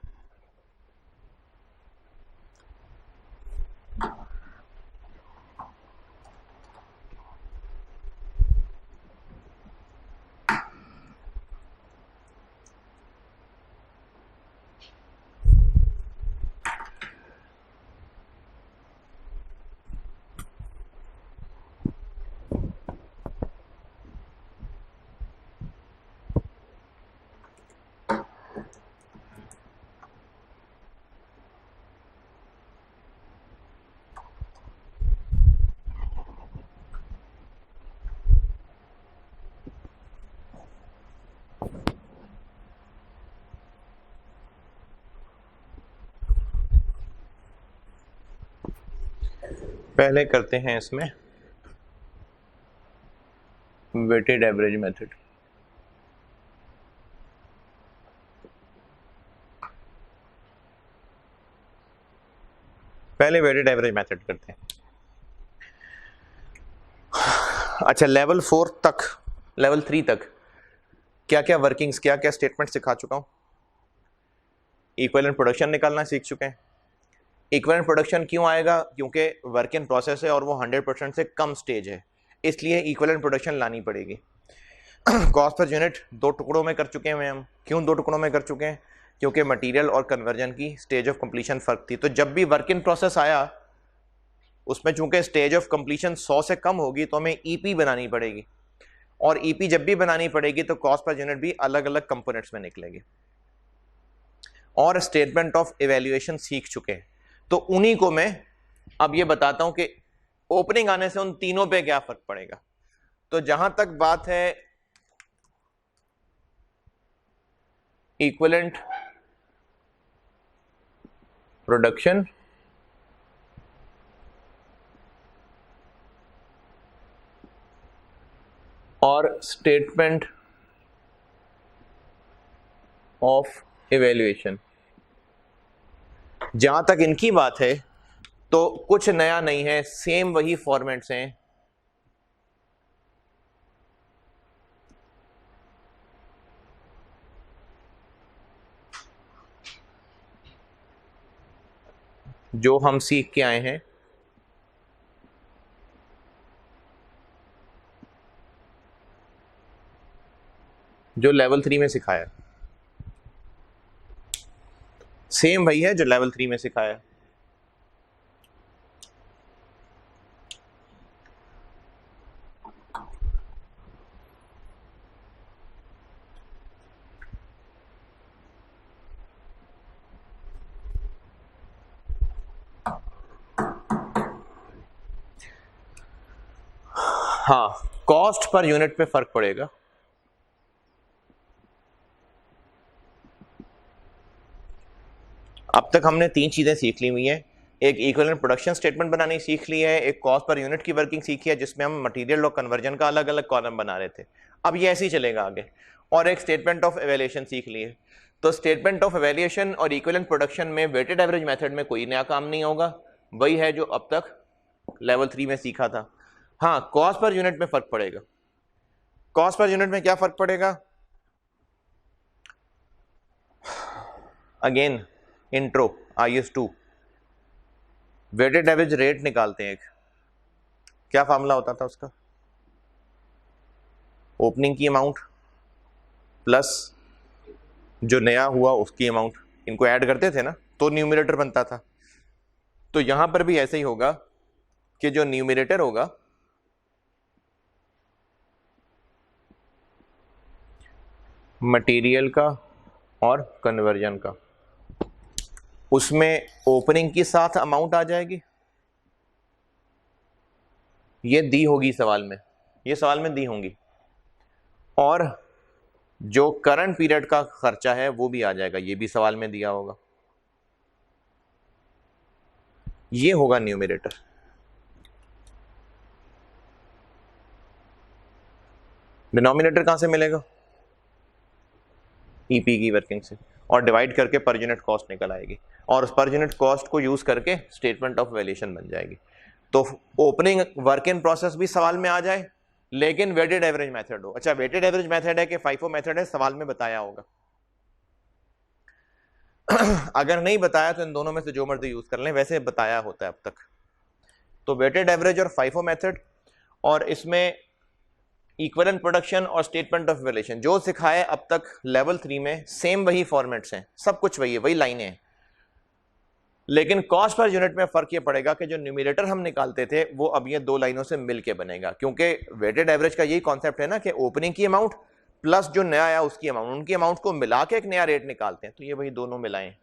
पहले करते हैं इसमें weighted average method. पहले weighted average method करते हैं। अच्छा, level 4 तक, level 3 तक क्या क्या वर्किंग्स, क्या क्या स्टेटमेंट सिखा चुका हूं। इक्विवेलेंट प्रोडक्शन निकालना सीख चुके हैं। इक्विवेलेंट प्रोडक्शन क्यों आएगा? क्योंकि वर्क इन प्रोसेस है और वो 100% से कम स्टेज है, इसलिए इक्विवेलेंट प्रोडक्शन लानी पड़ेगी। कॉस्ट पर यूनिट 2 टुकड़ों में कर चुके हैं हम। क्यों 2 टुकड़ों में कर चुके हैं? क्योंकि मटेरियल और कन्वर्जन की स्टेज ऑफ कंप्लीशन फर्क थी। तो जब भी वर्क इन प्रोसेस आया उसमें चूंकि स्टेज ऑफ कंप्लीशन 100 से कम होगी तो हमें ईपी बनानी पड़ेगी, और ईपी जब भी बनानी पड़ेगी तो कॉस्ट पर यूनिट भी अलग अलग कंपोनेंट्स में निकलेगी। और स्टेटमेंट ऑफ इवैल्यूएशन सीख चुके हैं, तो उन्हीं को मैं अब ये बताता हूं कि ओपनिंग आने से उन तीनों पे क्या फर्क पड़ेगा। तो जहां तक बात है इक्विवेलेंट प्रोडक्शन और स्टेटमेंट ऑफ इवैल्यूएशन, जहां तक इनकी बात है तो कुछ नया नहीं है, सेम वही फॉर्मेट्स हैं। जो हम सीख के आए हैं। जो लेवल 3 में सिखाया, सेम वही है जो लेवल 3 में सिखाया। हाँ, कॉस्ट पर यूनिट पे फर्क पड़ेगा। अब तक हमने 3 चीजें सीख ली हुई हैं। एक इक्विवेलेंट प्रोडक्शन स्टेटमेंट बनानी सीख ली है, एक कॉस्ट पर यूनिट की वर्किंग सीखी है जिसमें हम मटेरियल और कन्वर्जन का अलग अलग कॉलम बना रहे थे। अब ये ऐसे ही चलेगा आगे। और एक स्टेटमेंट ऑफ इवैल्यूएशन सीख ली है। तो स्टेटमेंट ऑफ इवैल्यूएशन और इक्विवेलेंट प्रोडक्शन में वेटेड एवरेज मेथड में कोई नया काम नहीं होगा, वही है जो अब तक लेवल 3 में सीखा था। हाँ, कॉस्ट पर यूनिट में फर्क पड़ेगा। कॉस्ट पर यूनिट में क्या फर्क पड़ेगा? Again intro IS2, weighted average rate निकालते हैं। एक क्या फार्मूला होता था उसका? ओपनिंग की अमाउंट प्लस जो नया हुआ उसकी अमाउंट, इनको ऐड करते थे ना तो न्यूमरेटर बनता था। तो यहां पर भी ऐसे ही होगा कि जो न्यूमरेटर होगा मटेरियल का और कन्वर्जन का, उसमें ओपनिंग के साथ अमाउंट आ जाएगी ये दी होगी सवाल में, ये सवाल में दी होंगी, और जो करंट पीरियड का खर्चा है वो भी आ जाएगा, ये भी सवाल में दिया होगा। ये होगा न्यूमरेटर। डिनोमिनेटर कहां से मिलेगा? ईपी की वर्किंग से, और डिवाइड करके पर यूनिट कॉस्ट निकल आएगी, और उस पर यूनिट कॉस्ट को यूज करके स्टेटमेंट ऑफ वैल्यूएशन बन जाएगी। तो ओपनिंग वर्क इन प्रोसेस भी सवाल में आ जाए, लेकिन वेटेड एवरेज मेथड हो। अच्छा, वेटेड एवरेज मेथड है कि फाइफो मेथड है, सवाल में बताया होगा। अगर नहीं बताया तो इन दोनों में से जो मर्जी यूज कर लें, वैसे बताया होता है अब तक। तो वेटेड एवरेज और फाइफो मेथड, और इसमें इक्विवेलेंट प्रोडक्शन और स्टेटमेंट ऑफ वैल्यूएशन जो सिखाया अब तक लेवल 3 में, सेम वही फॉर्मेट्स हैं, सब कुछ वही है, वही लाइनें हैं, लेकिन कॉस्ट पर यूनिट में फर्क ये पड़ेगा कि जो न्यूमरेटर हम निकालते थे वो अब ये दो लाइनों से मिलके बनेगा, क्योंकि वेटेड एवरेज का यही कॉन्सेप्ट है ना कि ओपनिंग की अमाउंट प्लस जो नया आया उसकी अमाउंट, उनकी अमाउंट को मिला के एक नया रेट निकालते हैं, तो ये वही दोनों मिलाएं।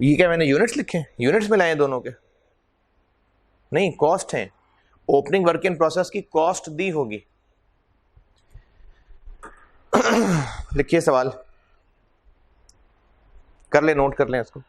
ये क्या मैंने यूनिट्स लिखे? यूनिट्स मिलाए दोनों के? नहीं, कॉस्ट है। ओपनिंग वर्क इन प्रोसेस की कॉस्ट दी होगी। लिखिए सवाल, कर ले, नोट कर लें इसको।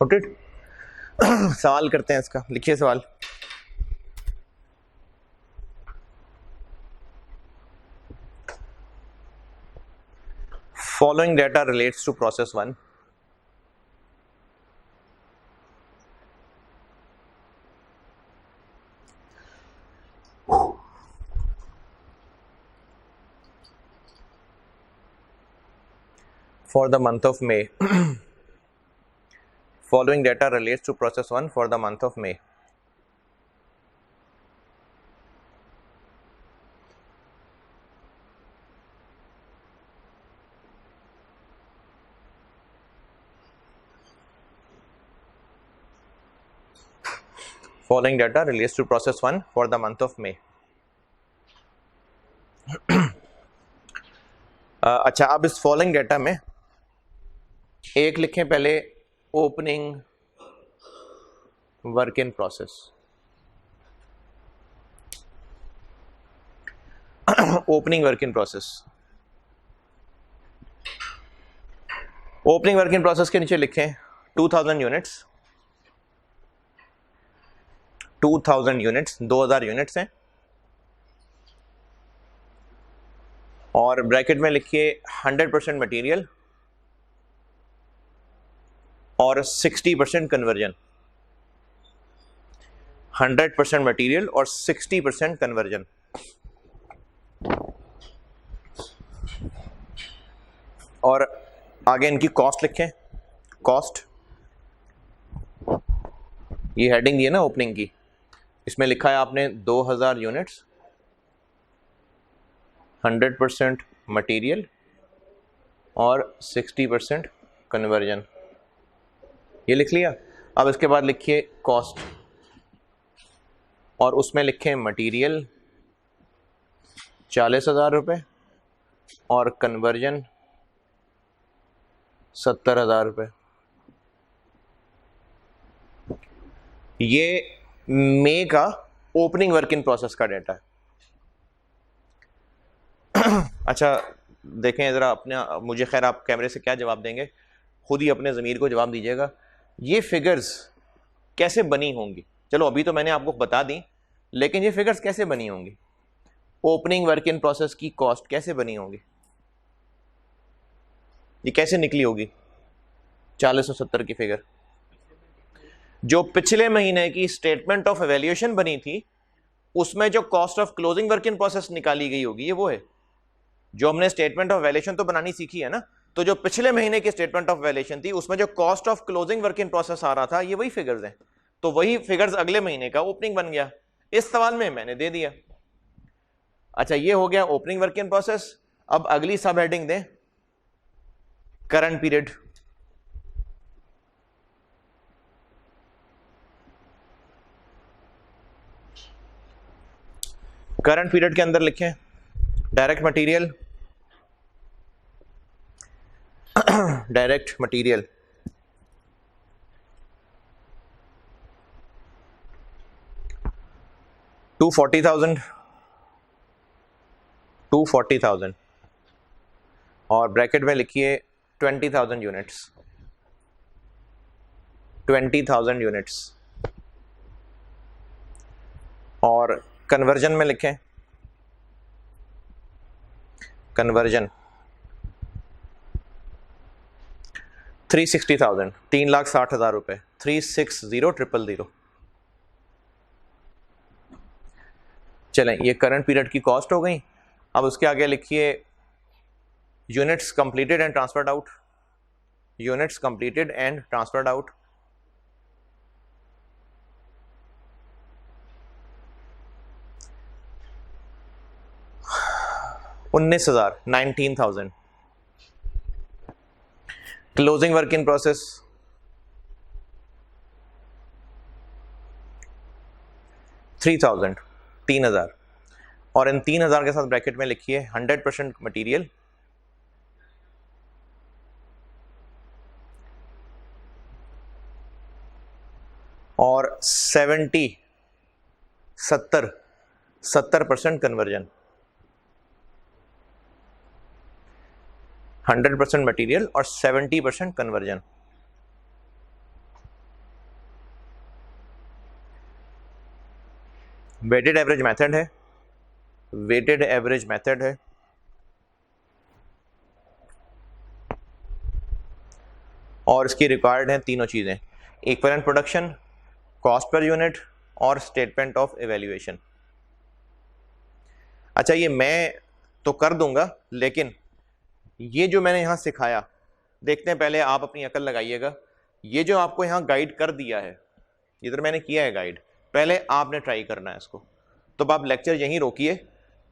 नोटेड। सवाल करते हैं इसका, लिखिए सवाल। Following data relates to process 1. For the month of May. Following data relates to process 1 for the month of May. Following data relates to process 1 for the month of May. अच्छा, अब इस following data में एक लिखें पहले, opening work in process. Opening work in process, opening work in process के नीचे लिखें 2000 यूनिट्स, 2000 यूनिट्स, 2000 यूनिट्स हैं, और ब्रैकेट में लिखिए 100% मटेरियल और 60% कन्वर्जन। 100% मटेरियल और 60% कन्वर्जन। और आगे इनकी कॉस्ट लिखें। कॉस्ट, ये हेडिंग दी है ना ओपनिंग की, इसमें लिखा है आपने 2000 यूनिट्स, 100% मटेरियल और 60% कन्वर्जन, ये लिख लिया। अब इसके बाद लिखिए कॉस्ट, और उसमें लिखें मटेरियल 40,000 रुपये और कन्वर्जन 70,000 रुपये। ये मई का ओपनिंग वर्क इन प्रोसेस का डेटा है। अच्छा देखें ज़रा अपने, मुझे खैर आप कैमरे से क्या जवाब देंगे, खुद ही अपने ज़मीर को जवाब दीजिएगा। ये फिगर्स कैसे बनी होंगी? चलो अभी तो मैंने आपको बता दी, लेकिन ये फिगर्स कैसे बनी होंगी? ओपनिंग वर्क इन प्रोसेस की कॉस्ट कैसे बनी होगी? ये कैसे निकली होगी 4070 की फिगर? जो पिछले महीने की स्टेटमेंट ऑफ एवेल्यूएशन बनी थी उसमें जो cost of closing work in process निकाली गई होगी, ये वो है। जो हमने स्टेटमेंट ऑफ वैल्यूएशन तो बनानी सीखी है ना, तो जो पिछले महीने की स्टेटमेंट ऑफ वैल्यूएशन थी उसमें जो cost of closing work in process आ रहा था, ये वही फिगर्स हैं। तो वही फिगर्स अगले महीने का ओपनिंग बन गया, इस सवाल में मैंने दे दिया। अच्छा ये हो गया ओपनिंग वर्क इन प्रोसेस। अब अगली सब हेडिंग दें, करंट पीरियड। करंट पीरियड के अंदर लिखें डायरेक्ट मटेरियल, डायरेक्ट मटेरियल $240,000 और ब्रैकेट में लिखिए 20,000 यूनिट्स, 20,000 यूनिट्स। और कन्वर्जन में लिखें, कन्वर्जन 360,000, 3,60,000 रुपए, 360,000। चलें ये करंट पीरियड की कॉस्ट हो गई। अब उसके आगे लिखिए units completed and transferred out, units completed and transferred out. $19,000 closing work in process 3,000 और इन 3,000 के साथ ब्रैकेट में लिखिए 100% मटीरियल और 70% कन्वर्जन। 100% मटेरियल और 70% कन्वर्जन। वेटेड एवरेज मेथड है, वेटेड एवरेज मेथड है। और इसकी रिक्वायर्ड हैं तीनों चीज़ें, equivalent production, cost per unit और स्टेटमेंट ऑफ एवेल्यूएशन। अच्छा ये मैं तो कर दूंगा, लेकिन ये जो मैंने यहाँ सिखाया, देखते हैं पहले आप अपनी अकल लगाइएगा। ये जो आपको यहाँ गाइड कर दिया है, इधर मैंने किया है गाइड, पहले आपने ट्राई करना है इसको। तो आप लेक्चर यहीं रोकिए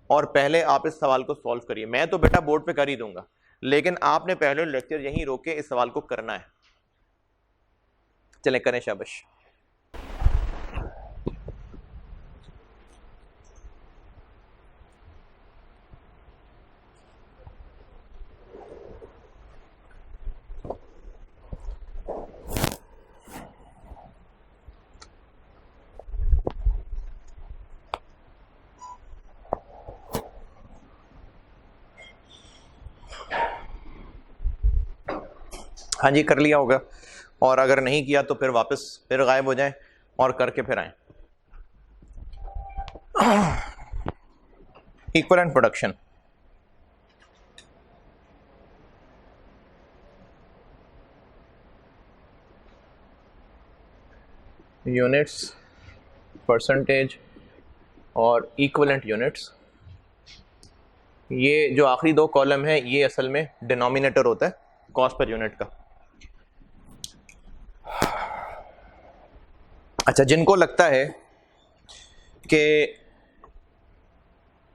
और पहले आप इस सवाल को सॉल्व करिए। मैं तो बेटा बोर्ड पे कर ही दूंगा, लेकिन आपने पहले लेक्चर यहीं रोक के इस सवाल को करना है। चले करें, शाबाश। हाँ जी कर लिया होगा, और अगर नहीं किया तो फिर वापस फिर गायब हो जाएं और करके फिर आएं। इक्विवेलेंट प्रोडक्शन, यूनिट्स, परसेंटेज और इक्विवेलेंट यूनिट्स। ये जो आखिरी दो कॉलम है ये असल में डिनोमिनेटर होता है कॉस्ट पर यूनिट का। अच्छा जिनको लगता है कि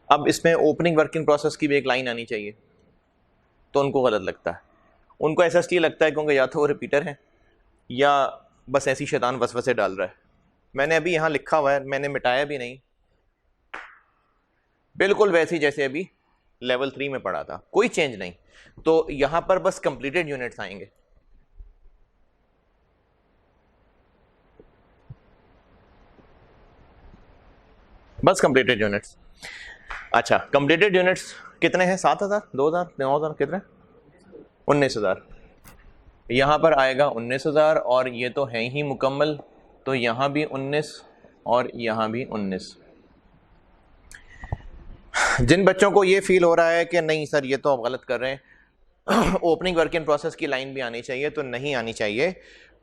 अब इसमें ओपनिंग वर्क इन प्रोसेस की भी एक लाइन आनी चाहिए, तो उनको गलत लगता है। उनको ऐसा इसलिए लगता है क्योंकि या तो वो रिपीटर है या बस ऐसी शैतान वसवसे डाल रहा है। मैंने अभी यहाँ लिखा हुआ है, मैंने मिटाया भी नहीं, बिल्कुल वैसे ही जैसे अभी लेवल 3 में पढ़ा था, कोई चेंज नहीं। तो यहाँ पर बस कंप्लीटेड यूनिट्स आएंगे। बस कंप्लीटेड यूनिट्स। अच्छा, कंप्लीटेड यूनिट्स कितने हैं? 7,000, 2,000, 9,000, कितने? 19,000। यहाँ पर आएगा 19,000 और ये तो है ही मुकम्मल, तो यहाँ भी 19 और यहाँ भी 19। जिन बच्चों को ये फील हो रहा है कि नहीं सर ये तो आप गलत कर रहे हैं, ओपनिंग वर्क इन प्रोसेस की लाइन भी आनी चाहिए, तो नहीं आनी चाहिए।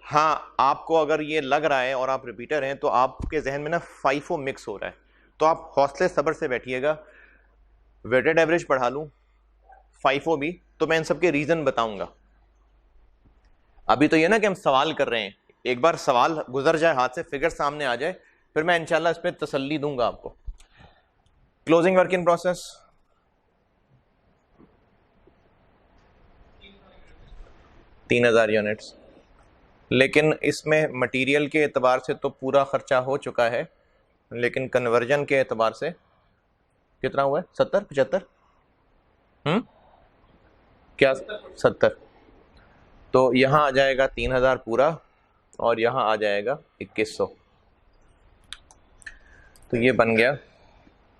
हाँ, आपको अगर ये लग रहा है और आप रिपीटर हैं तो आपके जहन में ना फाइफो मिक्स हो रहा है, तो आप हौसले सब्र से बैठिएगा। वेटेड एवरेज पढ़ा लूँ, फाइफो भी, तो मैं इन सबके रीजन बताऊंगा। अभी तो ये ना कि हम सवाल कर रहे हैं, एक बार सवाल गुजर जाए हाथ से, फिगर सामने आ जाए, फिर मैं इंशाल्लाह इस पर तसल्ली दूंगा आपको। Closing work in process 3,000 units, लेकिन इसमें मटेरियल के एतबार से तो पूरा खर्चा हो चुका है, लेकिन कन्वर्जन के एतबार से कितना हुआ है? 70, 75, क्या 70? तो यहाँ आ जाएगा 3,000 पूरा और यहाँ आ जाएगा 2,100, तो ये बन गया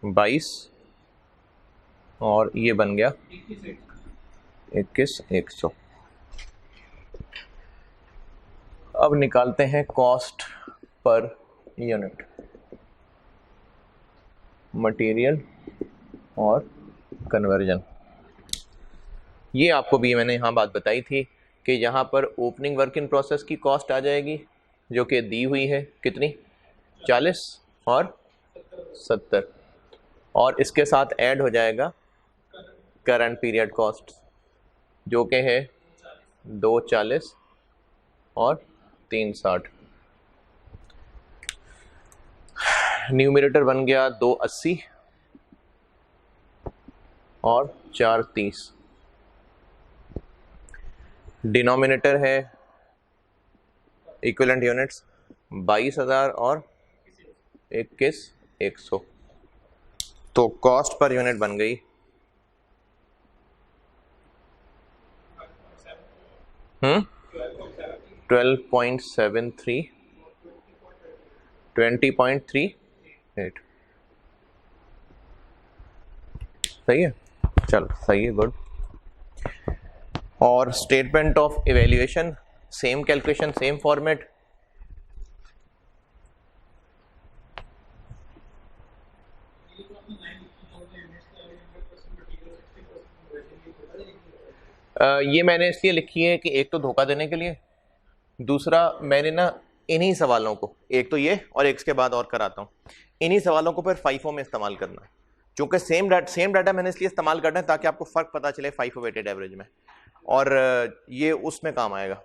22 और ये बन गया 21,100। अब निकालते हैं कॉस्ट पर यूनिट, मटेरियल और कन्वर्जन। ये आपको भी मैंने यहाँ बात बताई थी कि यहाँ पर ओपनिंग वर्क इन प्रोसेस की कॉस्ट आ जाएगी जो कि दी हुई है, कितनी? 40 और 70, और इसके साथ ऐड हो जाएगा करंट पीरियड कॉस्ट जो कि है 240 और 360। न्यूमरेटर बन गया 280 और 430। डिनोमिनेटर है इक्विवेलेंट यूनिट्स 22,000 और 21,100, तो कॉस्ट पर यूनिट बन गई 12.73, 20.38। सही है, चलो सही है, गुड। और statement of evaluation, same calculation, same format. ये मैंने इसलिए लिखी है कि एक तो धोखा देने के लिए, दूसरा मैंने ना इन्हीं सवालों को, एक तो ये और एक के बाद और कराता हूँ, इन्हीं सवालों को फिर फाइफो में इस्तेमाल करना, क्योंकि सेम डाटा मैंने इसलिए इस्तेमाल करना है ताकि आपको फ़र्क पता चले फाइफो वेटेड एवरेज में, और ये उसमें काम आएगा।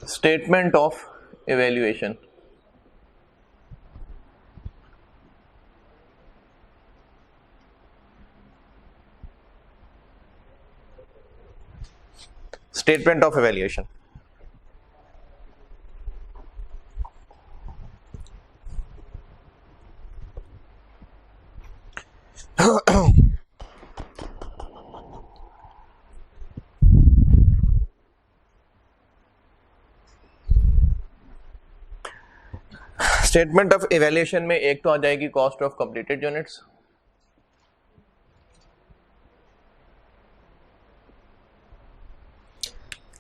Statement of evaluation, statement of evaluation statement of evaluation में एक तो आ जाएगी cost of completed units,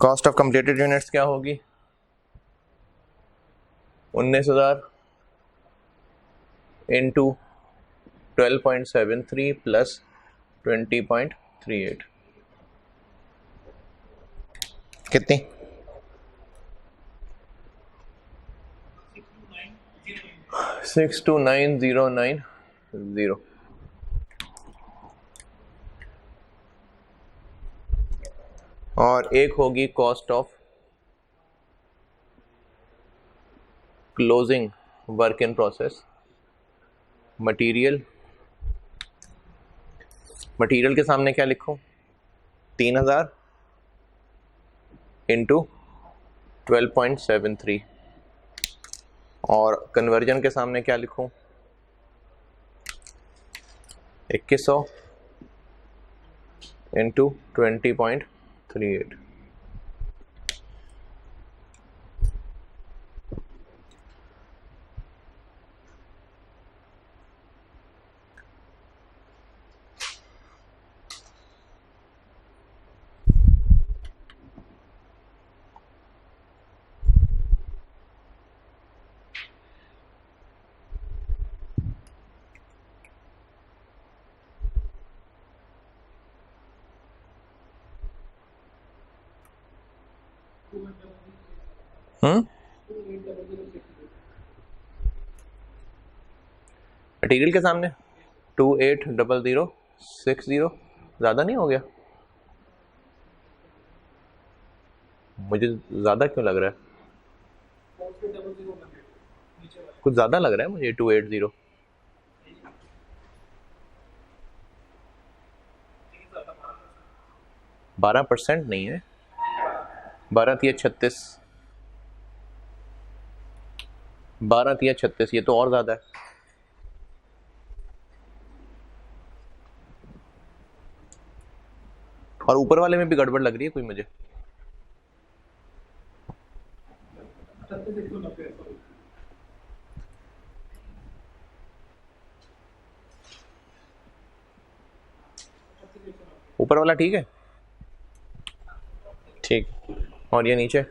cost of completed units क्या होगी? 19,000 इंटू 12.73 प्लस 20.38, कितनी? 629,090। और एक होगी cost of closing work in process, material के सामने क्या लिखूं? 3,000 इंटू 12.73, और कन्वर्जन के सामने क्या लिखूं? 2,100 इंटू 20.38। मटीरियल के सामने 280060 ज़्यादा नहीं हो गया? मुझे ज़्यादा क्यों लग रहा है? कुछ ज़्यादा लग रहा है मुझे 280। 12% नहीं है, 12×36, 12×36, ये तो और ज़्यादा है। और ऊपर वाले में भी गड़बड़ लग रही है कोई मुझे। ऊपर वाला ठीक है, ठीक। और ये नीचे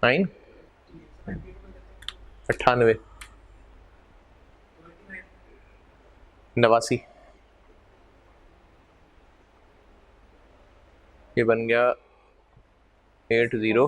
नाइन 98 89, ये बन गया 80।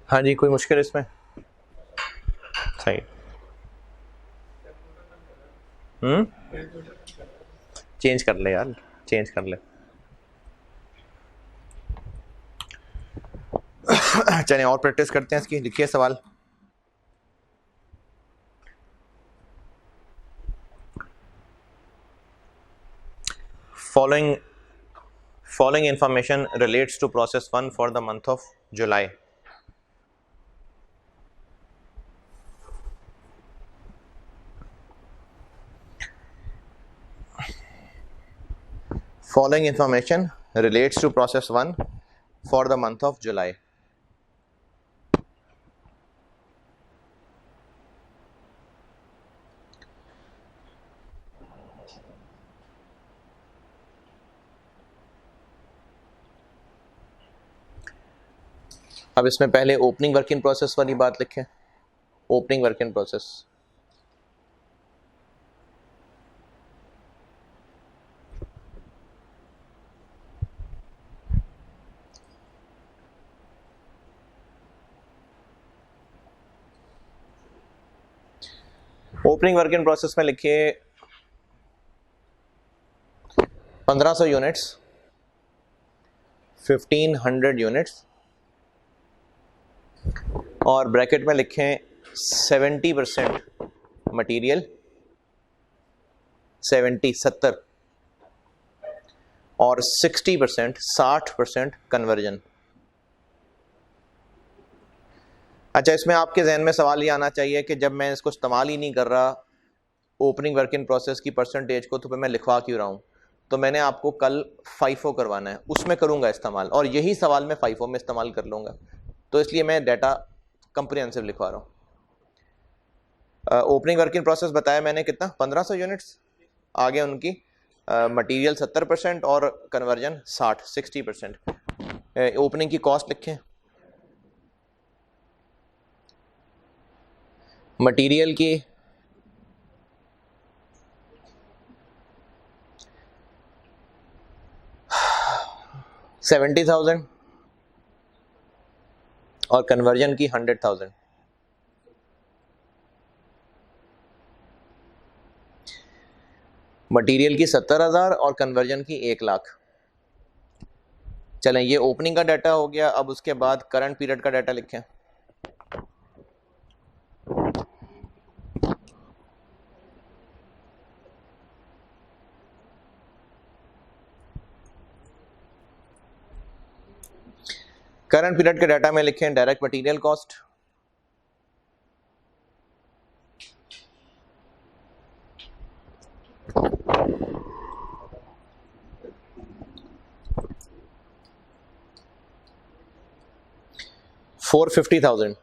हाँ जी, कोई मुश्किल इसमें? सही। चेंज कर ले यार, चेंज कर ले। चलिए और प्रैक्टिस करते हैं इसकी। लिखिए सवाल। Following information relates to process 1 for the month of July. Following information relates to process 1 for the month of July. अब इसमें पहले ओपनिंग वर्क इन प्रोसेस वाली बात लिखें। Opening work in process, opening work in process में लिखिए 1500 units, 1500 units, और bracket में लिखें 70% मटेरियल, 70 और 60% कन्वर्जन। अच्छा, इसमें आपके जहन में सवाल ये आना चाहिए कि जब मैं इसको इस्तेमाल ही नहीं कर रहा ओपनिंग वर्क इन प्रोसेस की परसेंटेज को, तो फिर मैं लिखवा क्यों रहा हूँ? तो मैंने आपको कल फाइफो करवाना है, उसमें करूँगा इस्तेमाल, और यही सवाल मैं फाइफो में इस्तेमाल कर लूँगा, तो इसलिए मैं डाटा कंप्रिहेंसिव लिखवा रहा हूँ। ओपनिंग वर्क इन प्रोसेस बताया मैंने कितना, 1500 यूनिट्स, आगे उनकी मटेरियल 70% और कन्वर्जन 60%। ओपनिंग की कॉस्ट लिखें, मटेरियल की 70,000 और कन्वर्जन की 100,000। मटेरियल की 70,000 और कन्वर्जन की 1,00,000। चलें, ये ओपनिंग का डाटा हो गया। अब उसके बाद करंट पीरियड का डाटा लिखें। करंट पीरियड के डाटा में लिखें डायरेक्ट मटेरियल कॉस्ट, $450,000,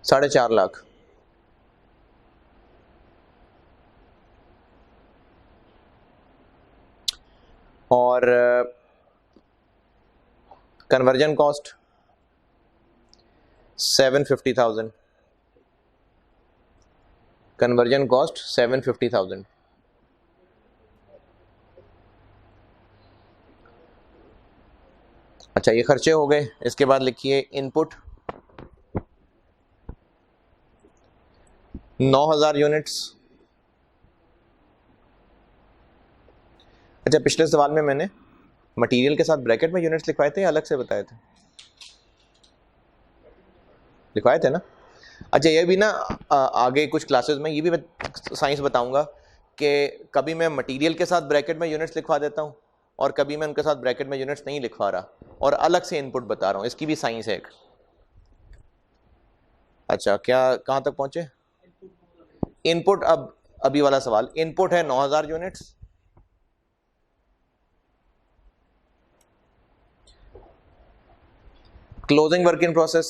4.5 लाख। और कन्वर्जन कॉस्ट 750,000, कन्वर्जन कॉस्ट 750,000। अच्छा, ये खर्चे हो गए। इसके बाद लिखिए इनपुट 9,000 यूनिट्स। अच्छा, पिछले सवाल में मैंने मटेरियल के साथ ब्रैकेट में यूनिट्स लिखवाए थे या अलग से बताए थे? लिखवाए थे ना। अच्छा, ये भी ना आगे कुछ क्लासेस में ये भी साइंस बताऊंगा कि कभी मैं मटेरियल के साथ ब्रैकेट में यूनिट्स लिखवा देता हूँ और कभी मैं उनके साथ ब्रैकेट में यूनिट्स नहीं लिखवा रहा और अलग से इनपुट बता रहा हूँ। इसकी भी साइंस है एक। अच्छा, क्या कहाँ तक पहुँचे? इनपुट। अब अभी वाला सवाल, इनपुट है 9,000 units, closing work in process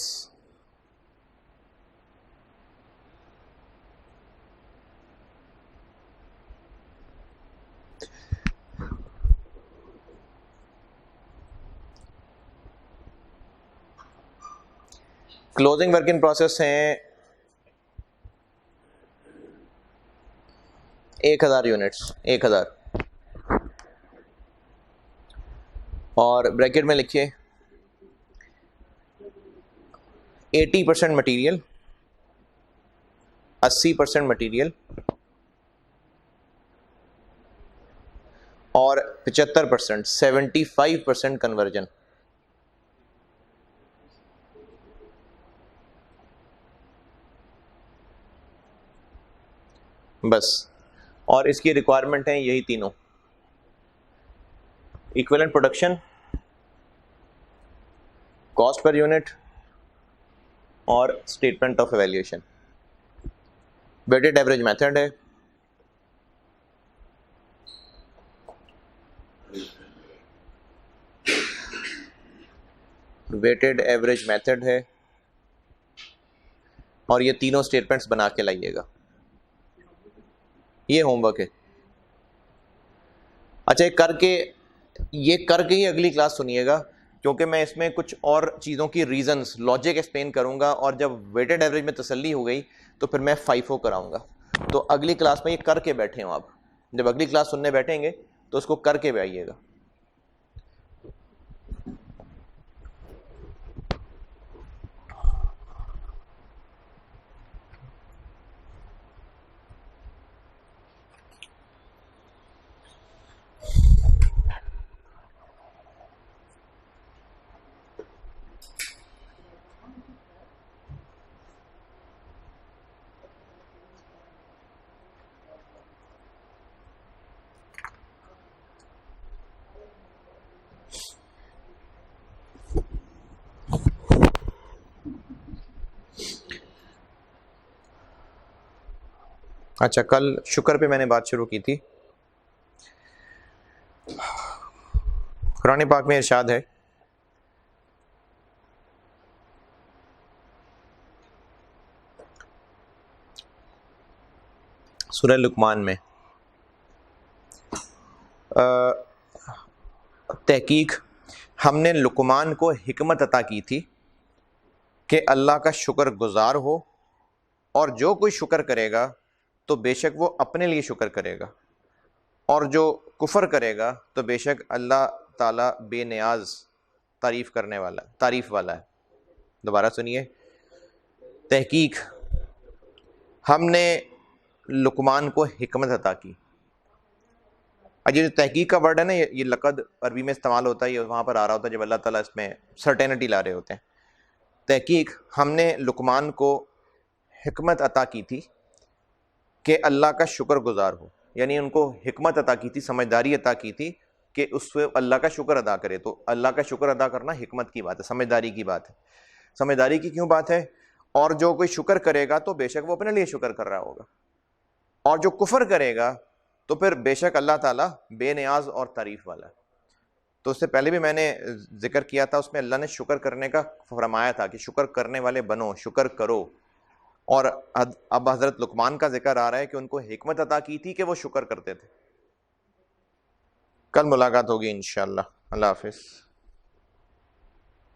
closing work in process हैं 1,000 यूनिट्स, 1,000। और ब्रैकेट में लिखिए 80% मटीरियल, 80% मटीरियल और 75%, 75% कन्वर्जन। बस। और इसकी रिक्वायरमेंट है यही तीनों: equivalent production, cost per unit और statement of evaluation. Weighted average method है, वेटेड एवरेज मेथड है और ये तीनों स्टेटमेंट्स बना के लाइएगा। ये होमवर्क है। अच्छा, ये करके ही अगली क्लास सुनिएगा, क्योंकि मैं इसमें कुछ और चीज़ों की रीजंस, लॉजिक एक्सप्लेन करूंगा और जब वेटेड एवरेज में तसल्ली हो गई तो फिर मैं FIFO कराऊंगा। तो अगली क्लास में ये करके बैठे हो आप। जब अगली क्लास सुनने बैठेंगे तो उसको करके भी आइएगा। अच्छा, कल शुक्र पे मैंने बात शुरू की थी। कुरान पाक में इरशाद है, सूरह लुकमान में, तहकीक हमने लुकमान को हिकमत अता की थी कि अल्लाह का शुक्र गुजार हो, और जो कोई शुक्र करेगा तो बेशक वो अपने लिए शुक्र करेगा और जो कुफर करेगा तो बेशक अल्लाह ताला बेनियाज तारीफ वाला है। दोबारा सुनिए, तहकीक हमने लुकमान को हिकमत अता की। अब ये जो तहकीक का वर्ड है ना, ये लक़द अरबी में इस्तेमाल होता है, ये वहाँ पर आ रहा होता है जब अल्लाह ताला इसमें सर्टेनिटी ला रहे होते हैं। तहकीक हमने लुकमान को हिकमत अता की थी कि अल्लाह का शुक्रगुजार हो, यानी उनको हिकमत अता की थी, समझदारी अता की थी कि उससे अल्लाह का शुक्र अदा करे। तो अल्लाह का शुक्र अदा करना हिकमत की बात है, समझदारी की बात है। समझदारी की क्यों बात है? और जो कोई शुक्र करेगा तो बेशक वो अपने लिए शुक्र कर रहा होगा, और जो कुफर करेगा तो फिर बेशक अल्लाह ताला बेनियाज और तारीफ वाला है। तो उससे पहले भी मैंने जिक्र किया था, उसमें अल्लाह ने शुक्र करने का फरमाया था कि शुक्र करने वाले बनो, शुक्र करो। और अब हजरत लुकमान का जिक्र आ रहा है कि उनको हिकमत अता की थी कि वो शुक्र करते थे। कल मुलाकात होगी इंशाअल्लाह। अल्लाह हाफिज़।